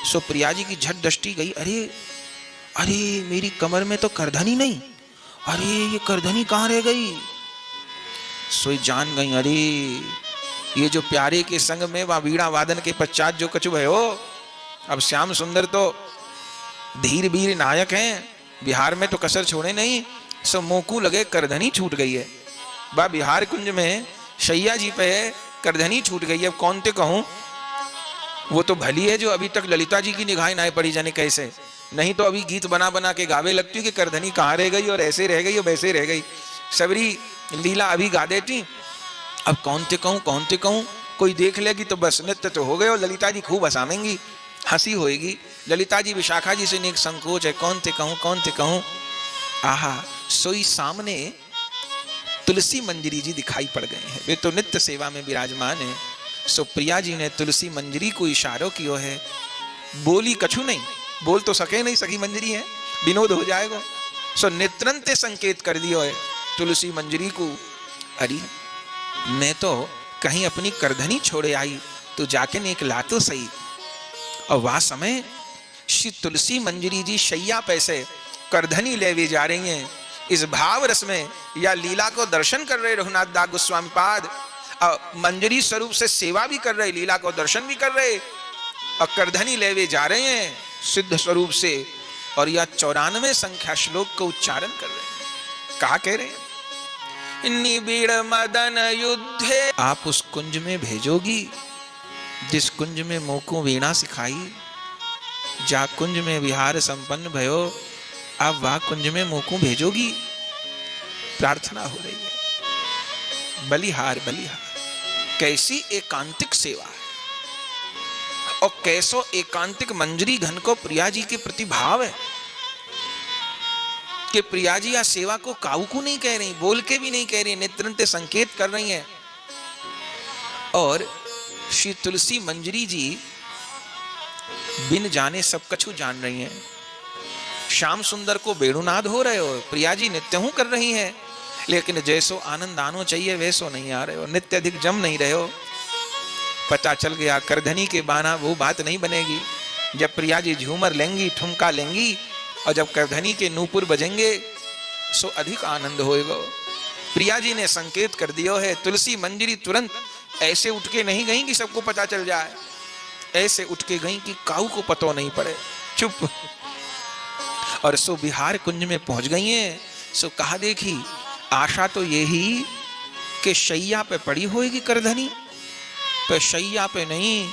सो प्रिया जी की झट दृष्टि गई, अरे अरे मेरी कमर में तो करधनी नहीं, अरे ये करधनी कहाँ रह गई। सोई जान गई, अरे ये जो प्यारे के संग में वह वीणा वादन के पश्चात जो कछु है हो, अब श्याम सुंदर तो धीर वीर नायक हैं, बिहार में तो कसर छोड़े नहीं। सो मोकू लगे करधनी छूट गई है। बा बिहार कुंज में शैया जी पे करधनी छूट गई है। अब कौन ते कहूं, वो तो भली है जो अभी तक ललिता जी की निगाहें ना पड़ी जाने कैसे, नहीं तो अभी गीत बना बना के गावे लगती कि करधनी कहाँ रह गई और ऐसे रह गई और वैसे रह गई, सबरी लीला अभी गा देती। अब कौन ते कहूं, कौन ते कहूं, कोई देख लेगी तो बस नृत्य तो हो गए और ललिता जी खूब हंसावेंगी, हंसी होएगी। ललिता जी विशाखा जी से एक संकोच है, कौन ते कहूं, कौन ते कहूं। आहा, सोई सामने तुलसी मंजरी जी दिखाई पड़ गए हैं, वे तो नित्य सेवा में विराजमान है। सो प्रिया जी ने तुलसी मंजरी को इशारों कियो है, बोली कछु नहीं, बोल तो सके नहीं, सखी मंजरी है, विनोद हो जाएगा। सो नेत्रंते संकेत कर दियो है तुलसी मंजरी को, अरे मैं तो कहीं अपनी करधनी छोड़े आई, तो जाके ने एक लातो सही। और वह समय श्री तुलसी मंजरी जी शैया पैसे करधनी लेवे जा रही हैं, इस भाव रस में या लीला को दर्शन कर रहे रघुनाथ दास गोस्वामी पाद, और मंजरी स्वरूप से सेवा भी कर रहे, लीला को दर्शन भी कर रहे और करधनी लेवे जा रहे हैं सिद्ध स्वरूप से। और यह 94 संख्या श्लोक को उच्चारण कर रहे हैं। कहा कह रहे हैं, निबिड़ मदन युद्धे, आप उस कुंज में भेजोगी जिस कुंज में मोको वीणा सिखाई, जा कुंज में विहार संपन्न भयो, आप वह कुंज में मोको भेजोगी, प्रार्थना हो रही है। बलिहार बलिहार, कैसी एकांतिक सेवा है और कैसो एकांतिक मंजरी घन को प्रिया जी के प्रति भाव है कि प्रिया जी या सेवा को काऊ को नहीं कह रही, बोल के भी नहीं कह रही, नेत्रंते संकेत कर रही हैं। और श्री तुलसी मंजरी जी बिन जाने सब कछु जान रही हैं। श्याम सुंदर को वेणुनाद हो रहे हो, प्रिया जी नित्य हूं कर रही हैं, लेकिन जैसो आनंद आनो चाहिए वैसो नहीं आ रहे हो, नित्य अधिक जम नहीं रहे हो। पता चल गया करधनी के बाना वो बात नहीं बनेगी। जब प्रिया जी झूमर लेंगी, ठुमका लेंगी, और जब करधनी के नूपुर बजेंगे, सो अधिक आनंद होएगा। प्रिया जी ने संकेत कर दिया है। तुलसी मंजरी तुरंत ऐसे उठ के नहीं गई कि सबको पता चल जाए, ऐसे उठ के गई कि काऊ को पता नहीं पड़े, चुप। और सो बिहार कुंज में पहुंच गई हैं। सो कहा, देखी आशा तो यही कि शैया पे पड़ी होगी करधनी, पर शैया पे नहीं,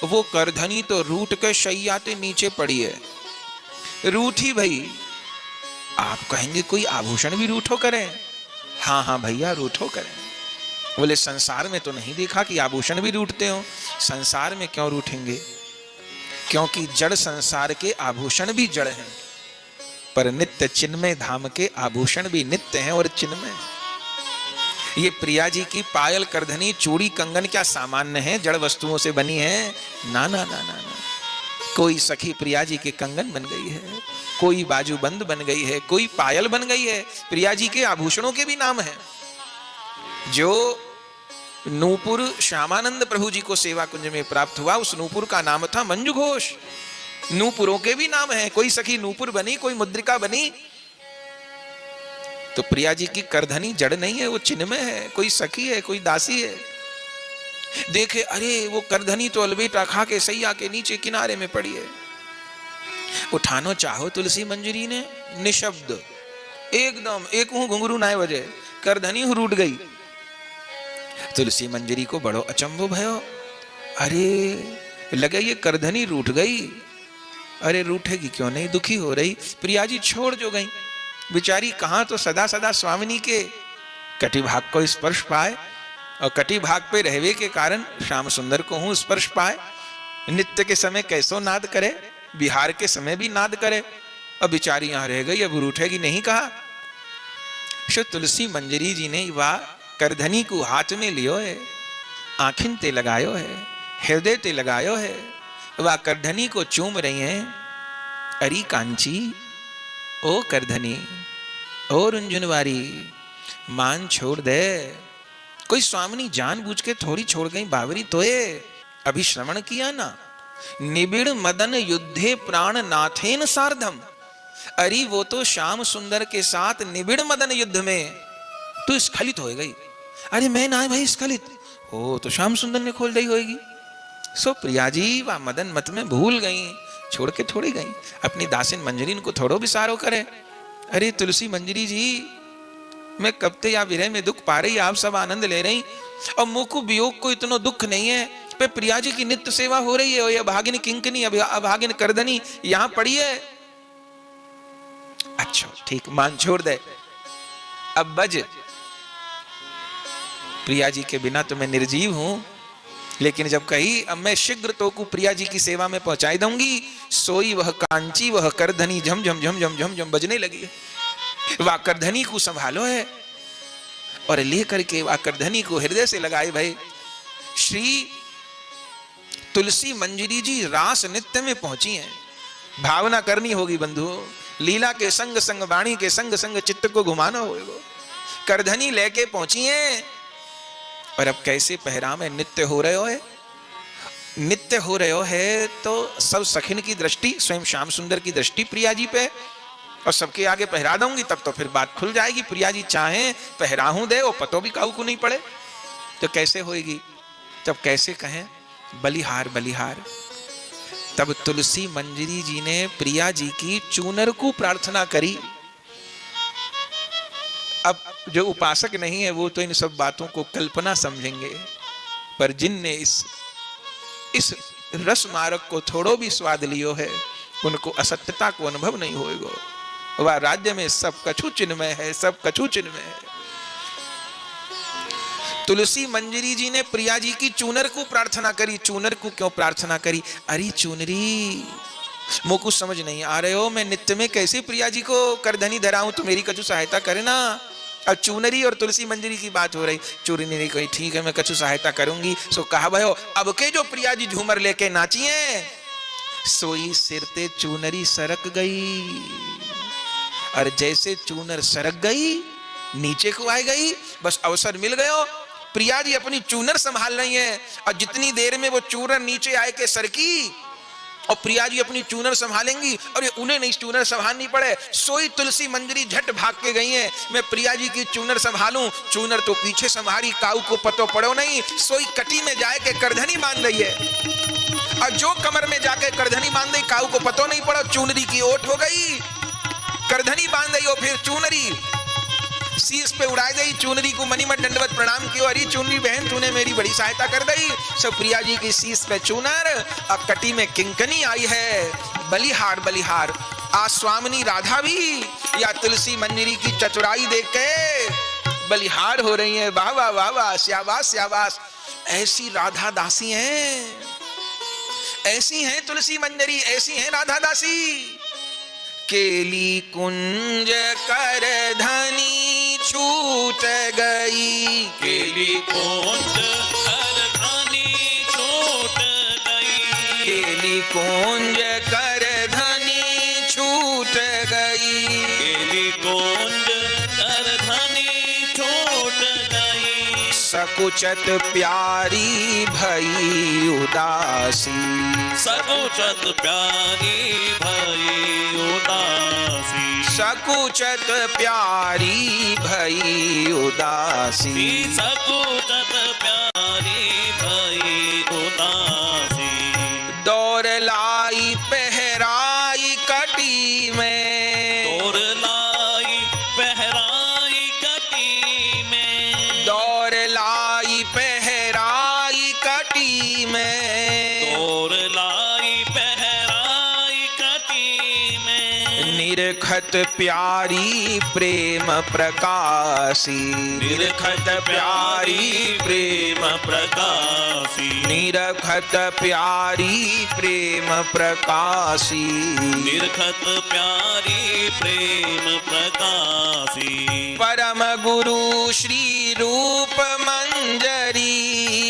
वो करधनी तो रूठ के शैया के नीचे पड़ी है। रूठी भाई, आप कहेंगे कोई आभूषण भी रूठो करें? हाँ हाँ भैया, रूठो करें। बोले संसार में तो नहीं देखा कि आभूषण भी रूठते हो। संसार में क्यों रूठेंगे? क्योंकि जड़ संसार के आभूषण भी जड़ हैं, पर नित्य चिन्मय धाम के आभूषण भी नित्य हैं और चिन्मय। ये प्रिया जी की पायल, करधनी, चूड़ी, कंगन क्या सामान्य है, जड़ वस्तुओं से बनी है? ना ना ना ना ना। कोई सखी प्रिया जी के कंगन बन गई है, कोई बाजूबंद बन गई है, कोई पायल बन गई है। प्रिया जी के आभूषणों के भी नाम हैं। जो नूपुर श्यामानंद प्रभु जी को सेवा कुंज में प्राप्त हुआ, उस नूपुर का नाम था मंजू घोष। नूपुरों के भी नाम हैं। कोई सखी नूपुर बनी, कोई मुद्रिका बनी। तो प्रिया जी की करधनी जड़ नहीं है, वो चिन्मय है। कोई सखी है, कोई दासी है। देखे, अरे वो करधनी तो अलबेटा खा के सैया के नीचे किनारे में पड़ी है। उठानो चाहो तुलसी मंजरी ने, निशब्द, एकदम एक घुंघरू ना बजे, करधनी रूठ गई। तुलसी मंजरी को बड़ो अचंभो भयो। अरे लगे ये करधनी रूठ गई। अरे रूठेगी क्यों नहीं, दुखी हो रही। प्रिया जी छोड़ जो गई बेचारी, कहां तो सदा सदा स्वामिनी के कटिभाग को स्पर्श पाए, और कटिभाग पे रहवे के कारण श्याम सुंदर को हूं स्पर्श पाए। नित्य के समय कैसो नाद करे, बिहार के समय भी नाद करे, और बेचारी यहां रह गई, अब रूठेगी नहीं कहा। सो तुलसी मंजरी जी ने वाह करधनी को हाथ में लियो है, आंखिन ते लगायो है, हृदय ते लगायो है। वह करधनी को चूम रही हैं। अरी कांची, ओ करधनी, ओ रुंझुनवारी, मान छोड़ दे। कोई स्वामिनी जानबूझ के थोड़ी छोड़ गई बावरी तोए। अभी श्रवण किया ना, निबिड़ मदन युद्धे प्राण नाथेन सार्धम। अरे वो तो श्याम सुंदर के साथ निबिड़ मदन युद्ध में तू स्खलित हो गई। अरे मैं ना भाई स्खलित हो, तो श्याम सुंदर ने खोल दी होगी। सो प्रिया जी वह मदन मत में भूल गई, छोड़ के थोड़ी गई। अपनी दासिन मंजरी को थोड़ो विसारो करे। अरे तुलसी मंजरी जी, मैं कब ते या विरह में दुख पा रही, आप सब आनंद ले रही, और मुख को वियोग को इतना दुख नहीं है। पे प्रिया जी की नित्य सेवा हो रही है, और ये भागिन किंकनी, अभागिन करधनी यहां पड़ी है। अच्छा ठीक, मान छोड़ दे, अब बज। प्रिया जी के बिना तो मैं निर्जीव हूं, लेकिन जब कही अब मैं शीघ्र तो को प्रिया जी की सेवा में पहुंचाई दूंगी, सोई वह कांची वह करधनी झम झम झम झम झम झम बजने लगी। वह करधनी को संभालो है, और लेकर के वह करधनी को हृदय से लगाए। भाई श्री तुलसी मंजरी जी रास नित्य में पहुंची हैं। भावना करनी होगी बंधु, लीला के संग संग वाणी के संग संग चित्त को घुमाना होगा। करधनी लेके पहुंची हैं, और अब कैसे पहरा में नित्य हो रहे हो है, नित्य हो रहे हो है, तो सब सखिन की दृष्टि, स्वयं श्याम सुंदर की दृष्टि प्रिया जी पे, और सबके आगे पहरा दूंगी, तब तो फिर बात खुल जाएगी। प्रिया जी चाहें पहराहूं दे, वो पतो भी काऊ को नहीं पड़े, तो कैसे होएगी? तब कैसे कहें बलिहार बलिहार। तब तुलसी मंजरी जी ने प्रिया जी की चूनर को प्रार्थना करी। अब जो उपासक नहीं है वो तो इन सब बातों को कल्पना समझेंगे, पर जिनने इस रस मार्ग को थोड़ो भी स्वाद लियो है, उनको असत्यता को अनुभव नहीं होएगा। वह राज्य में सब कछु चिन्मय है, सब कछु चिन्मय है। तुलसी मंजरी जी ने प्रिया जी की चूनर को प्रार्थना करी। चूनर को क्यों प्रार्थना करी? अरे चूनरी, मुझको समझ नहीं आ रहे हो, मैं नित्य में कैसे प्रिया जी को करधनी धराऊं, तो मेरी कछु सहायता करे ना। अब चूनरी और तुलसी मंजरी की बात हो रही। चूनरी ने कही ठीक है, मैं कछु सहायता करूंगी। सो कहा भयो, अब के जो प्रिया जी झूमर लेके नाची है, सोई सिरते चूनरी सरक गई। और जैसे चूनर सरक गई, नीचे को आ गई, बस अवसर मिल गयो। प्रिया जी अपनी चूनर संभाल रही हैं, और जितनी देर में वो चूनर नीचे आए के सरकी, और प्रिया जी अपनी चूनर संभालेंगी और ये उन्हें नहीं चूनर संभालनी पड़े। सोई तुलसी मंजरी झट भाग के गई है, मैं प्रिया जी की चूनर संभालूं। चूनर तो पीछे संभाली, काऊ को पतो पड़ो नहीं। सोई कटी में जाए के करधनी बांध रही है, और जो कमर में जाके करधनी बांध रही, काऊ को पतो नहीं पड़ा। चूनरी की ओट हो गई, करधनी बांध रही हो, फिर चूनरी शीश पे उड़ाई गई। चुनरी को मनीमत दंडवत प्रणाम किया, अरे चुनरी बहन तूने मेरी बड़ी सहायता कर दी। सब प्रिया जी की शीश पे चूनर और कटी में किंकनी आई है। बलिहार बलिहार आज स्वामिनी राधा भी या तुलसी मंजरी की चतुराई देख के बलिहार हो रही है। वाह वाह वाह वाह, श्याबाश श्याबाश। ऐसी राधा दासी हैं, ऐसी हैं तुलसी मंजरी, ऐसी हैं राधा दासी। केली कुंज कर धनी छूट गई, केली कुंज कर धनी छूट गई, केली कुंज कर धनी छूट गई, केली कुंज कर धनी छूट गई। सकुचत प्यारी भई उदासी, सकुचत प्यारी भई उदासी, सकुचत प्यारी भई उदासी, सकुचत प्यारी भई उदासी। दौर लाई पहराई कटी में, दौर लाई पहराई कटी में, दौर लाई पहराई कटी में, दौर लाई पहराई कटी में। निरखत प्यारी प्रेम प्रकाशी, निरखत प्यारी प्रेम प्रकाशी, निरखत प्यारी प्रेम प्रकाशी, निरखत प्यारी प्रेम प्रकाशी। परम गुरु श्री रूप मंजरी,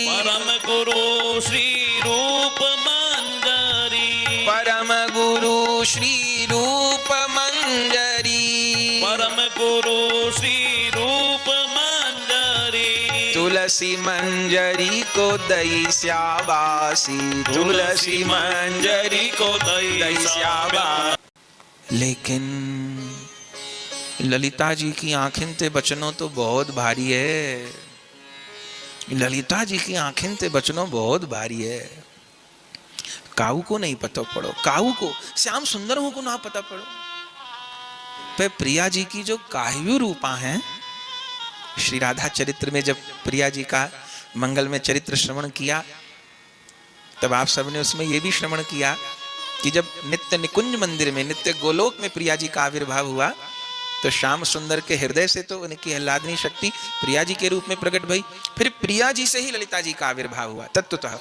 परम गुरु श्री रूप मंजरी, परम गुरु श्री रूप मंजरी, परम गुरु श्री रूप मंजरी। तुलसी मंजरी को दई श्याबासी, तुलसी मंजरी को दई श्याबासी। लेकिन ललिता जी की आंखें ते बचनों तो बहुत भारी है, ललिता जी की आंखें ते बचनों बहुत भारी है। काऊ को नहीं पता पड़ो, काऊ को श्याम सुंदर को ना पता पड़ो। पे प्रिया जी की जो काव्य रूपा हैं, श्री राधा चरित्र में जब प्रिया जी का मंगल में चरित्र श्रवण किया, तब आप सबने उसमें यह भी श्रवण किया कि जब नित्य निकुंज मंदिर में, नित्य गोलोक में प्रिया जी का आविर्भाव हुआ, तो श्याम सुंदर के हृदय से तो उनकी आह्लादनी शक्ति प्रिया जी के रूप में प्रकट भई। फिर प्रिया जी से ही ललिता जी का आविर्भाव हुआ। तत्वतः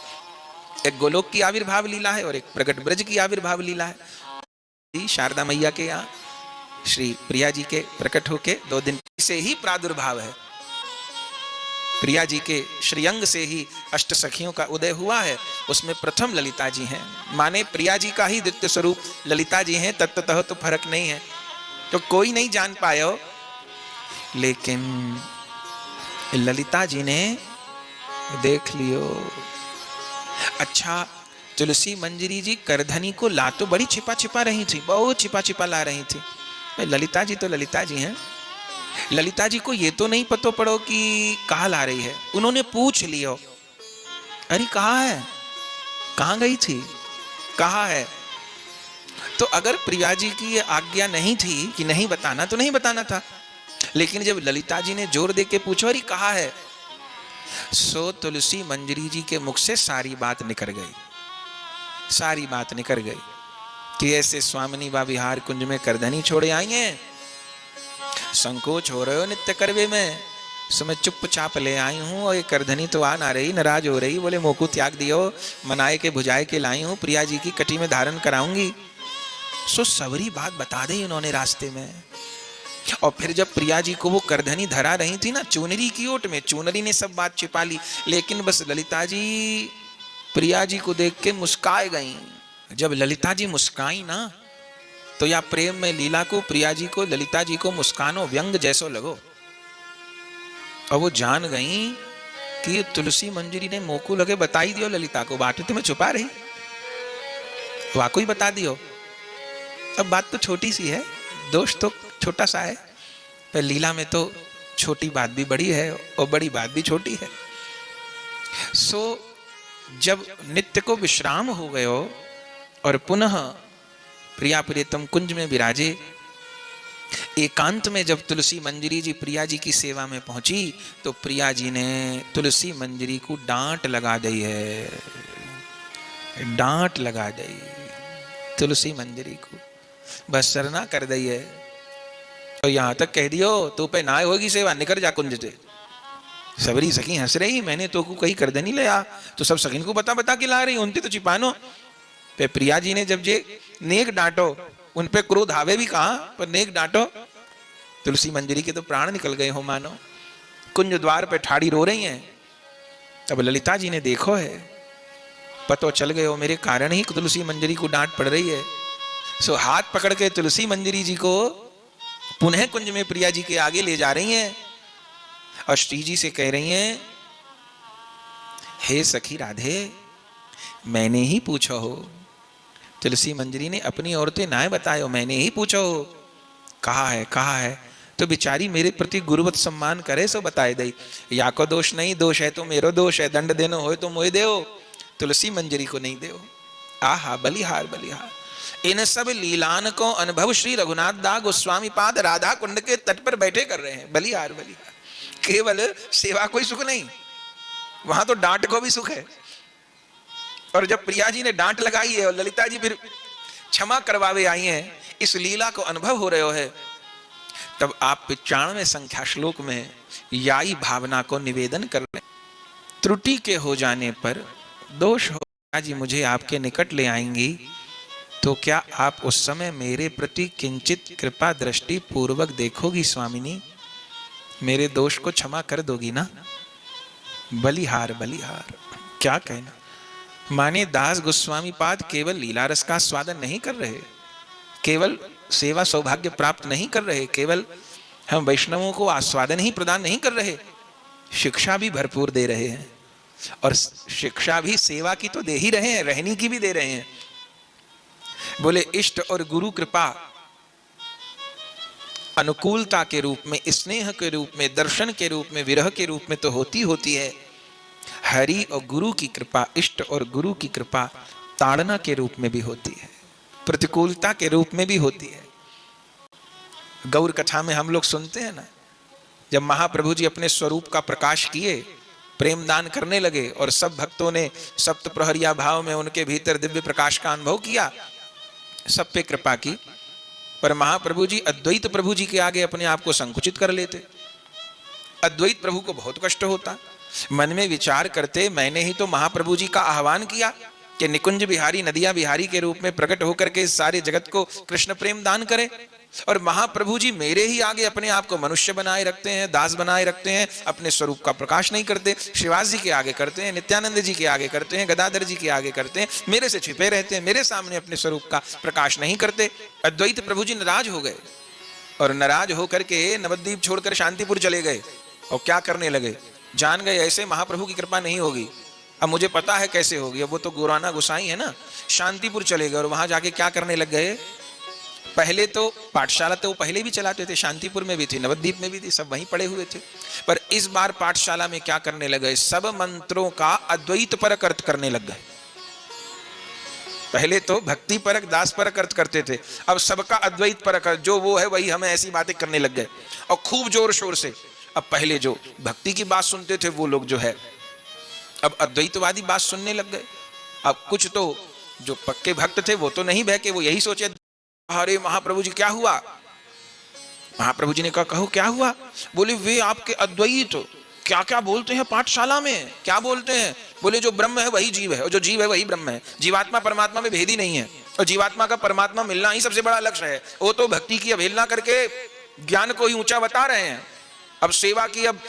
एक गोलोक की आविर्भाव लीला है और एक प्रकट ब्रज की आविर्भाव लीला है। शारदा मैया के यहाँ श्री प्रिया जी के प्रकट होके 2 दिन से ही प्रादुर्भाव है। प्रिया जी के श्रीअंग से ही अष्ट सखियों का उदय हुआ है, उसमें प्रथम ललिता जी हैं। माने प्रिया जी का ही द्वितीय स्वरूप ललिता जी हैं, तत्वतः तो फर्क नहीं है, तो कोई नहीं जान पायो। लेकिन ललिता जी ने देख लियो। अच्छा, तुलसी मंजरी जी करधनी को ला तो बड़ी छिपा छिपा रही थी, बहुत छिपा छिपा ला रही थी। ललिता जी तो ललिता जी हैं, ललिता जी को ये तो नहीं पता पड़ो कि कहाँ ला रही है। उन्होंने पूछ लियो, अरे कहाँ है, कहाँ गई थी, कहाँ है। तो अगर प्रिया जी की आज्ञा नहीं थी कि नहीं बताना, तो नहीं बताना था। लेकिन जब ललिता जी ने जोर दे के पूछो अरे कहाँ है, सो तुलसी मंजरी जी के मुख से सारी बात निकल गई, सारी बात निकल गई कि ऐसे स्वामिनी बा विहार कुंज में करधनी छोड़े आई हैं, संकोच हो रहे हो नित्य करवे में, सो मैं चुपचाप ले आई हूँ और ये करधनी तो आ ना रही, नाराज हो रही, बोले मोकू त्याग दियो, मनाए के भुजाए के लाई हूँ, प्रिया जी की कटी में धारण कराऊंगी। सो सबरी बात बता दी उन्होंने रास्ते में। और फिर जब प्रिया जी को वो करधनी धरा रही थी ना चुनरी की ओट में, चुनरी ने सब बात छिपा ली, लेकिन बस ललिता जी प्रिया जी को देख के मुस्काए गई। जब ललिता जी मुस्काई ना, तो या प्रेम में लीला को प्रिया जी को ललिता जी को मुस्कानो व्यंग जैसो लगो। और वो जान गई कि तुलसी मंजरी ने मोकू लगे बताई दियो ललिता को, बात तुम्हें छुपा रही। वाकई बता दियो। अब बात तो छोटी सी है, दोष तो छोटा सा है, पर लीला में तो छोटी बात भी बड़ी है और बड़ी बात भी छोटी है। सो जब नित्य को विश्राम हो गयो और पुनः प्रिया प्रियतम कुंज में विराजे, एकांत में जब तुलसी मंजरी जी प्रिया जी की सेवा में पहुंची तो प्रिया जी ने तुलसी मंजरी को डांट लगा दी है, डांट लगा दी तुलसी मंजरी को, बस सरना कर दी है। तो यहां तक कह दियो तू पे ना होगी सेवा, निकल जा कुंज से। सबरी सखी हंस रही, मैंने तो को कहीं कर दे नहीं लिया, तो सब सखीन को बता बता के ला रही, उनते तो छिपानो पे। प्रिया जी ने जब जे नेक डांटो, उन पे क्रोध आवे भी कहां, पर नेक डांटो, तुलसी मंजरी के तो प्राण निकल गए हो मानो। कुंज द्वार पे ठाड़ी रो रही हैं। तब ललिता जी ने देखो है, पतो चल गए हो मेरे कारण ही तुलसी मंजरी को डांट पड़ रही है। सो हाथ पकड़ के तुलसी मंजरी जी को पुनः कुंज में प्रिया जी के आगे ले जा रही हैं और श्री जी से कह रही हैं, हे सखी राधे, मैंने ही पूछो हो। तुलसी मंजरी ने अपनी औरतें ना बतायो, मैंने ही पूछो हो। कहा है तो बेचारी मेरे प्रति गुरुवत सम्मान करे सो बताए दई। या को दोष नहीं, दोष है तो मेरो दोष है, दंड देनो हो तो मोए देओ, तुलसी मंजरी को नहीं देओ। आहा बलिहार बलिहार। इन सब लीलान को अनुभव श्री रघुनाथ दास गोस्वामी पाद राधा कुंड के तट पर बैठे कर रहे हैं। बलिहार बलिहार। केवल सेवा कोई सुख नहीं, वहां तो डांट को भी सुख है। और जब प्रिया जी ने डांट लगाई है और ललिता जी फिर क्षमा करवावे आई हैं, इस लीला को अनुभव हो रहे हो है, तब आप 95वें संख्या श्लोक में याई भावना को निवेदन कर रहे हैं। त्रुटि के हो जाने पर, दोष हो जी मुझे आपके निकट ले आएंगी, तो क्या आप उस समय मेरे प्रति किंचित कृपा दृष्टि पूर्वक देखोगी स्वामिनी, मेरे दोष को क्षमा कर दोगी ना। बलिहार बलिहार। क्या कहना। माने दास गोस्वामी पाद केवल लीला रस का स्वादन नहीं कर रहे, केवल सेवा सौभाग्य प्राप्त नहीं कर रहे, केवल हम वैष्णवों को आस्वादन ही प्रदान नहीं कर रहे, शिक्षा भी भरपूर दे रहे हैं। और शिक्षा भी सेवा की तो दे ही रहे हैं, रहनी की भी दे रहे हैं। बोले इष्ट और गुरु कृपा अनुकूलता के रूप में, स्नेह के रूप में, दर्शन के रूप में, विरह के रूप में तो होती है। हरि और गुरु की कृपा, इष्ट और गुरु की कृपा ताड़ना के रूप में भी होती है, प्रतिकूलता के रूप में भी होती है। गौर कथा में हम लोग सुनते हैं ना, जब महाप्रभु जी अपने स्वरूप का प्रकाश किए, प्रेम दान करने लगे और सब भक्तों ने सप्त प्रहरिया भाव में उनके भीतर दिव्य प्रकाश का अनुभव किया, सब पे कृपा की। पर महाप्रभु जी अद्वैत प्रभु जी के आगे अपने आप को संकुचित कर लेते। अद्वैत प्रभु को बहुत कष्ट होता। मन में विचार करते, मैंने ही तो महाप्रभु जी का आह्वान किया कि निकुंज बिहारी नदिया बिहारी के रूप में प्रकट होकर के सारे जगत को कृष्ण प्रेम दान करे, और महाप्रभु जी मेरे ही आगे अपने आप को मनुष्य बनाए रखते हैं, दास बनाए रखते हैं, अपने स्वरूप का प्रकाश नहीं करते। शिवास जी के आगे करते हैं, नित्यानंद जी के आगे करते हैं, गदाधर जी के आगे करते हैं, मेरे से छिपे रहते हैं, मेरे सामने अपने स्वरूप का प्रकाश नहीं करते। अद्वैत प्रभु जी नाराज हो गए और नाराज होकर के नवद्वीप छोड़कर शांतिपुर चले गए। और क्या करने लगे, जान गए ऐसे महाप्रभु की कृपा नहीं होगी, अब मुझे पता है कैसे होगी। अब वो तो गोराना गोसाई है ना। शांतिपुर चले गए और वहां जाके क्या करने लग गए, पहले तो पाठशाला तो पहले भी चलाते थे, शांतिपुर में भी थी, नवद्वीप में भी थी, सब वहीं पड़े हुए थे। पर इस बार पाठशाला में क्या करने लगे, सब मंत्रों का अद्वैत परक अर्थ करने लग गए। पहले तो भक्ति परक दास परक अर्थ करते थे, अब सबका अद्वैत परक अर्थ, जो वो है वही हमें ऐसी बातें करने लग गए और खूब जोर शोर से। अब पहले जो भक्ति की बात सुनते थे वो लोग जो है अब अद्वैतवादी बात सुनने लग गए। अब कुछ तो जो पक्के भक्त थे वो तो नहीं बहके, वो यही सोचे, अरे महाप्रभु जी क्या हुआ। महाप्रभु जी ने कहा, कहो क्या हुआ। बोले वे आपके अद्वैत क्या क्या बोलते हैं पाठशाला में, क्या बोलते हैं। बोले जो ब्रह्म है वही जीव है और जो जीव है वही ब्रह्म है, जीवात्मा परमात्मा में भेद ही नहीं है, और जीवात्मा का परमात्मा मिलना ही सबसे बड़ा लक्ष्य है। वो तो भक्ति की अवहेलना करके ज्ञान को ही ऊंचा बता रहे हैं। अब सेवा की, अब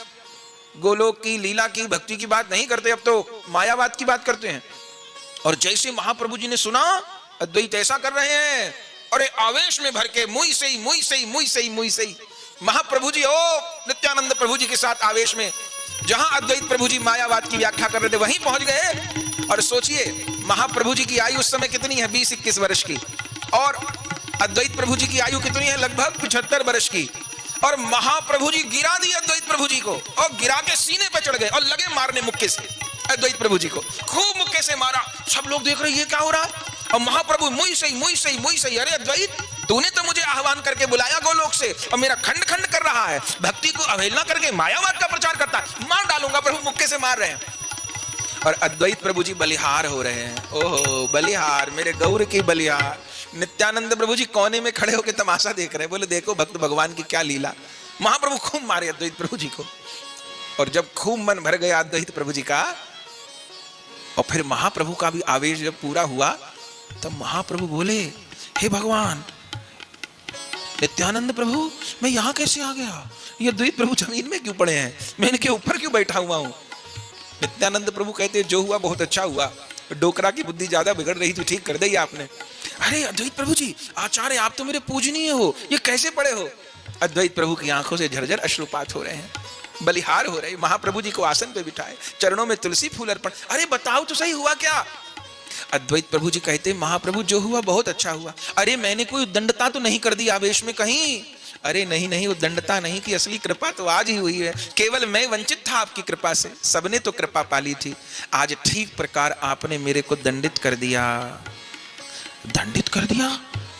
गोलोक की, लीला की, भक्ति की बात नहीं करते, अब तो मायावाद की बात करते हैं। और जैसे महाप्रभु जी ने सुना अद्वैत ऐसा कर रहे हैं, अरे आवेश में भर के मुई से ही महाप्रभु जी ओ नित्यानंद प्रभु जी के साथ आवेश में, जहां अद्वैत प्रभु जी मायावाद की व्याख्या कर रहे थे वहीं पहुंच गए। और सोचिए महाप्रभु जी की आयु उस समय कितनी है? 20-21 वर्ष की। और अद्वैत प्रभु जी की आयु कितनी है? लगभग 75 वर्ष की। और महाप्रभु जी गिरा दिए अद्वैत प्रभु जी को, और गिरा के सीने पे चढ़ गए और लगे मारने मुक्के से अद्वैत प्रभु जी को। खूब मुक्के से मारा। सब लोग देख रहे ये क्या हो रहा है। और महाप्रभु मुई सही मुई सही मुई सही, अरे अद्वैत तूने तो मुझे आह्वान करके बुलाया गोलोक से, और मेरा खंड खंड कर रहा है, भक्ति को अवहेलना करके मायावाद का प्रचार करता है, मार डालूंगा। प्रभु मुक्के से मार रहे हैं। और अद्वैत प्रभु जी बलिहार हो रहे हैं। ओहो बलिहार, मेरे गौर की बलिहार। नित्यानंद प्रभु जी कोने में खड़े होकर तमाशा देख रहे हैं। बोले देखो भक्त भगवान की क्या लीला। महाप्रभु खूब मारे अद्वैत प्रभु जी को। और जब खूब मन भर गया अद्वैत प्रभु जी का, और फिर महाप्रभु का भी आवेश जब पूरा हुआ, तब महाप्रभु बोले हे भगवान, नित्यानंद प्रभु मैं यहां कैसे आ गया? ये अद्वैत प्रभु जमीन में क्यों पड़े हैं? मैं इनके ऊपर क्यों बैठा हुआ हूं? नित्यानंद प्रभु कहते जो हुआ बहुत अच्छा हुआ, डोकरा की बुद्धि ज्यादा बिगड़ रही थी, ठीक कर दी आपने। अरे अद्वैत प्रभु जी, आचार्य आप तो मेरे पूजनीय हो, ये कैसे पड़े हो? अद्वैत प्रभु की आंखों से झरझर अश्रुपात हो रहे हैं, बलिहार हो रहे। महाप्रभु जी को आसन पे बिठाए, चरणों में तुलसी फूल अर्पण। अरे बताओ तो सही हुआ क्या? अद्वैत प्रभु जी कहते महाप्रभु जो हुआ बहुत अच्छा हुआ। अरे मैंने कोई उद्दंडता तो नहीं कर दी आवेश में कहीं? अरे नहीं नहीं, उद्दंडता नहीं की, असली कृपा तो आज ही हुई है। केवल मैं वंचित था आपकी कृपा से, सबने तो कृपा पाली थी। आज ठीक प्रकार आपने मेरे को दंडित कर दिया। दंडित कर दिया?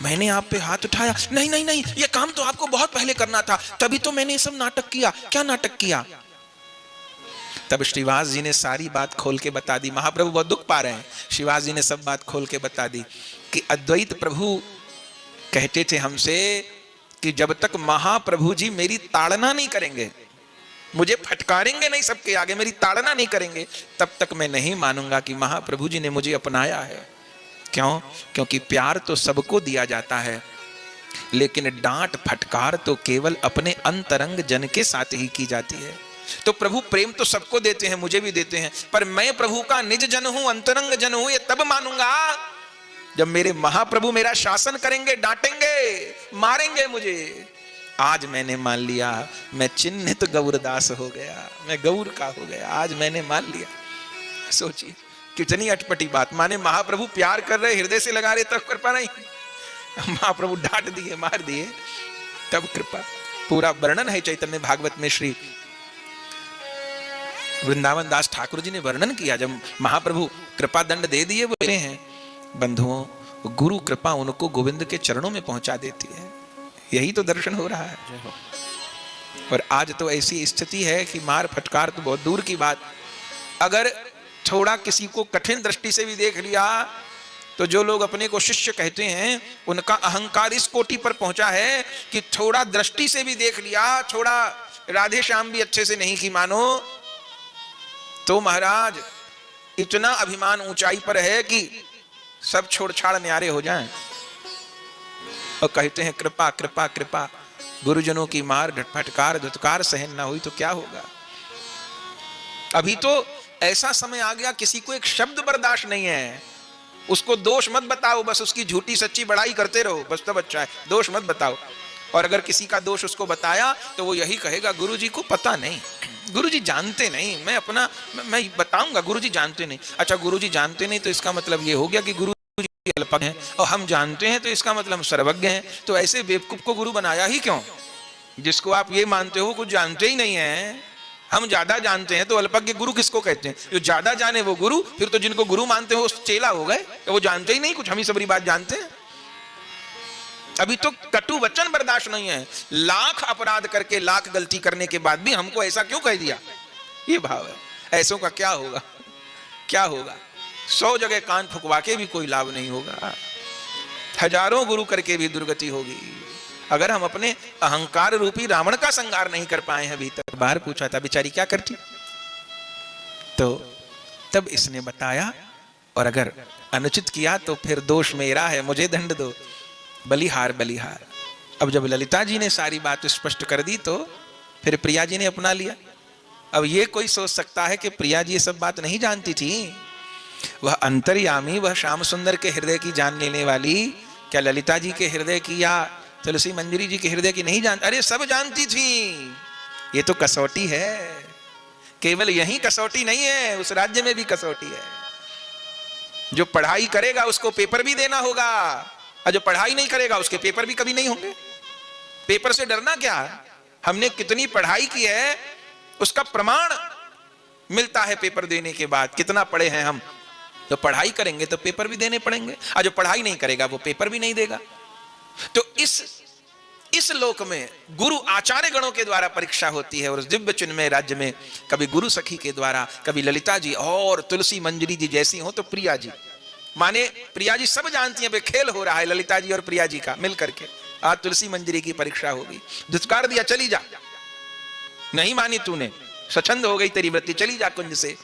मैंने आप पे हाथ उठाया? नहीं नहीं नहीं, ये काम तो आपको बहुत पहले करना था, तभी तो मैंने ये सब नाटक किया। क्या नाटक किया? तब श्रीवास जी ने सारी बात खोल के बता दी। महाप्रभु बहुत दुख पा रहे हैं। श्रीवास जी ने सब बात खोल के बता दी कि अद्वैत प्रभु कहते थे हमसे कि जब तक महाप्रभु जी मेरी ताड़ना नहीं करेंगे, मुझे फटकारेंगे नहीं सबके आगे, मेरी ताड़ना नहीं करेंगे, तब तक मैं नहीं मानूंगा कि महाप्रभु जी ने मुझे अपनाया है। क्यों? क्योंकि प्यार तो सबको दिया जाता है, लेकिन डांट फटकार तो केवल अपने अंतरंग जन के साथ ही की जाती है। तो प्रभु प्रेम तो सबको देते हैं, मुझे भी देते हैं, पर मैं प्रभु का निज जन हूं, अंतरंग जन हूं, ये तब मानूंगा जब मेरे महाप्रभु मेरा शासन करेंगे, डांटेंगे, मारेंगे मुझे। आज मैंने मान लिया, मैं चिन्हित गौरदास हो गया, मैं गौर का हो गया, आज मैंने मान लिया। सोचिए कितनी अटपटी बात। माने महाप्रभु प्यार कर रहे, हृदय से लगा रहे, तब कृपा नहीं। महाप्रभु डांट दिए, मार दिए, तब कृपा। पूरा वर्णन है चैतन्य भागवत में। श्री वृंदावन दास ठाकुर जी ने वर्णन किया, जब महाप्रभु कृपा दंड दे दिए, वो हैं बंधुओं, गुरु कृपा उनको गोविंद के चरणों में पहुंचा देती है। यही तो दर्शन हो रहा है। और आज तो ऐसी स्थिति है कि मार फटकार तो बहुत दूर की बात, अगर थोड़ा किसी को कठिन दृष्टि से भी देख लिया, तो जो लोग अपने को शिष्य कहते हैं, उनका अहंकार इस कोटि पर पहुंचा है कि थोड़ा दृष्टि से भी देख लिया, थोड़ा राधे श्याम भी अच्छे से नहीं की मानो, तो महाराज इतना अभिमान ऊंचाई पर है कि सब छोड़ छाड़ न्यारे हो जाएं। और कहते हैं कृपा कृपा कृपा, गुरुजनों की मार फटकार धुतकार सहन ना हुई तो क्या होगा। अभी तो ऐसा समय आ गया, किसी को एक शब्द बर्दाश्त नहीं है। उसको दोष मत बताओ, बस उसकी झूठी सच्ची बड़ाई करते रहो, बस तब अच्छा है। दोष मत बताओ। और अगर किसी का दोष उसको बताया तो वो यही कहेगा गुरुजी को पता नहीं, गुरुजी जानते नहीं, मैं बताऊंगा, गुरुजी जानते नहीं। अच्छा गुरुजी जानते नहीं तो इसका मतलब ये हो गया कि गुरुजी अल्पज्ञ हैं, और हम जानते हैं तो इसका मतलब हम सर्वज्ञ हैं। तो ऐसे बेवकूफ को गुरु बनाया ही क्यों? जिसको आप ये मानते हो कुछ जानते ही नहीं है। हम ज्यादा जानते हैं तो अल्पज्ञ गुरु किसको कहते हैं? जो ज्यादा जाने वो गुरु। फिर तो जिनको गुरु मानते हो चेला हो गए, तो वो जानते ही नहीं कुछ, हम ही सबरी बात जानते हैं। अभी तो कटु वचन बर्दाश्त नहीं है। लाख अपराध करके, लाख गलती करने के बाद भी हमको ऐसा क्यों कह दिया, ये भाव है। ऐसों का क्या होगा, क्या होगा? 100 जगह कान फुकवा के भी कोई लाभ नहीं होगा, हजारों गुरु करके भी दुर्गति होगी, अगर हम अपने अहंकार रूपी रावण का संहार नहीं कर पाए हैं। अभी तक बाहर पूछा था बेचारी क्या करती, तो तब इसने बताया, और अगर अनुचित किया तो फिर दोष मेरा है, मुझे दंड दो। बलिहार बलिहार। अब जब ललिता जी ने सारी बात स्पष्ट कर दी तो फिर प्रिया जी ने अपना लिया। अब ये कोई सोच सकता है कि प्रिया जी ये सब बात नहीं जानती थी? वह अंतर्यामी, वह श्याम सुंदर के हृदय की जान लेने वाली, क्या ललिता जी के हृदय की या तुलसी मंजरी जी के हृदय की नहीं जानती? अरे सब जानती थी। ये तो कसौटी है, केवल यही कसौटी नहीं है, उस राज्य में भी कसौटी है। जो पढ़ाई करेगा उसको पेपर भी देना होगा, और जो पढ़ाई नहीं करेगा उसके पेपर भी कभी नहीं होंगे। पेपर से डरना क्या है? हमने कितनी पढ़ाई की है उसका प्रमाण मिलता है पेपर देने के बाद, कितना पढ़े हैं हम। तो पढ़ाई करेंगे तो पेपर भी देने पड़ेंगे, और जो पढ़ाई नहीं करेगा वो पेपर भी नहीं देगा। तो इस लोक में गुरु आचार्य गणों के द्वारा परीक्षा होती है, और उस दिव्य चिन्मय राज्य में कभी गुरु सखी के द्वारा, कभी ललिता जी और तुलसी मंजरी जी जैसी हो तो प्रिया जी, माने प्रिया जी सब जानती हैं, खेल हो रहा है ललिता जी और प्रिया जी का मिल करके। आज तुलसी मंजरी की परीक्षा होगी, धुतकार दिया चली जा, नहीं मानी तूने, स्वच्छंद हो गई तेरी वृत्ति, चली जा कुंज से।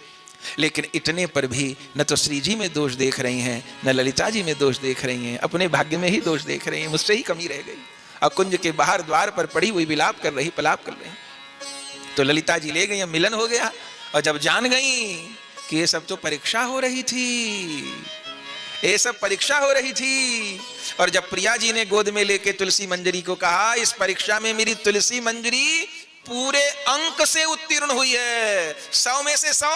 लेकिन इतने पर भी न तो श्री जी में दोष देख रही हैं, न ललिता जी में दोष देख रही हैं, अपने भाग्य में ही दोष देख रही हैं, मुझसे ही कमी रह गई। और कुंज के बाहर द्वार पर पड़ी हुई विलाप कर रही, पलाप कर रही। तो ललिता जी ले गई, मिलन हो गया। और जब जान गई कि ये सब तो परीक्षा हो रही थी, ये सब परीक्षा हो रही थी, और जब प्रिया जी ने गोद में लेके तुलसी मंजरी को कहा, इस परीक्षा में मेरी तुलसी मंजरी पूरे अंक से उत्तीर्ण हुई है, 100 में से 100,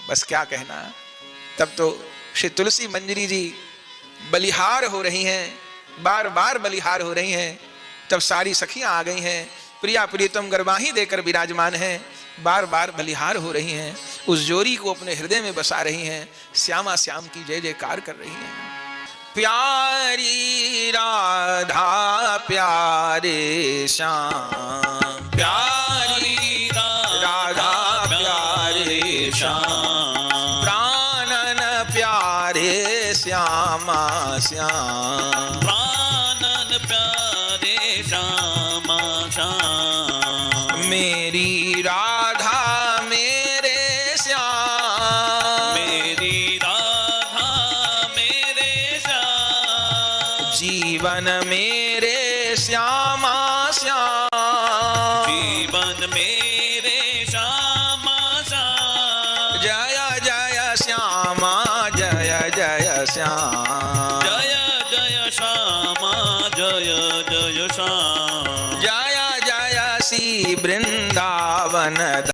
बस क्या कहना। तब तो श्री तुलसी मंजरी जी बलिहार हो रही हैं, बार बार बलिहार हो रही हैं। तब सारी सखियां आ गई हैं, प्रिया प्रीतम गरबाही देकर विराजमान हैं, बार बार बलिहार हो रही हैं, उस जोरी को अपने हृदय में बसा रही हैं, श्यामा श्याम की जय जयकार कर रही हैं। प्यारी राधा प्यारे श्याम, प्यारी राधा प्यारे श्याम, प्राणन प्यारे श्यामा श्याम, प्राणन प्यारे श्यामा श्याम, मेरी राधा मेरे श्याम, मेरी राधा मेरे श्याम, जीवन मेरे श्यामा श्याम, जीवन मेरे श्यामा श्याम, जय जय श्यामा जय जय श्याम, जय जय श्यामा जय जय श्याम, जय जय श्री वृंदावन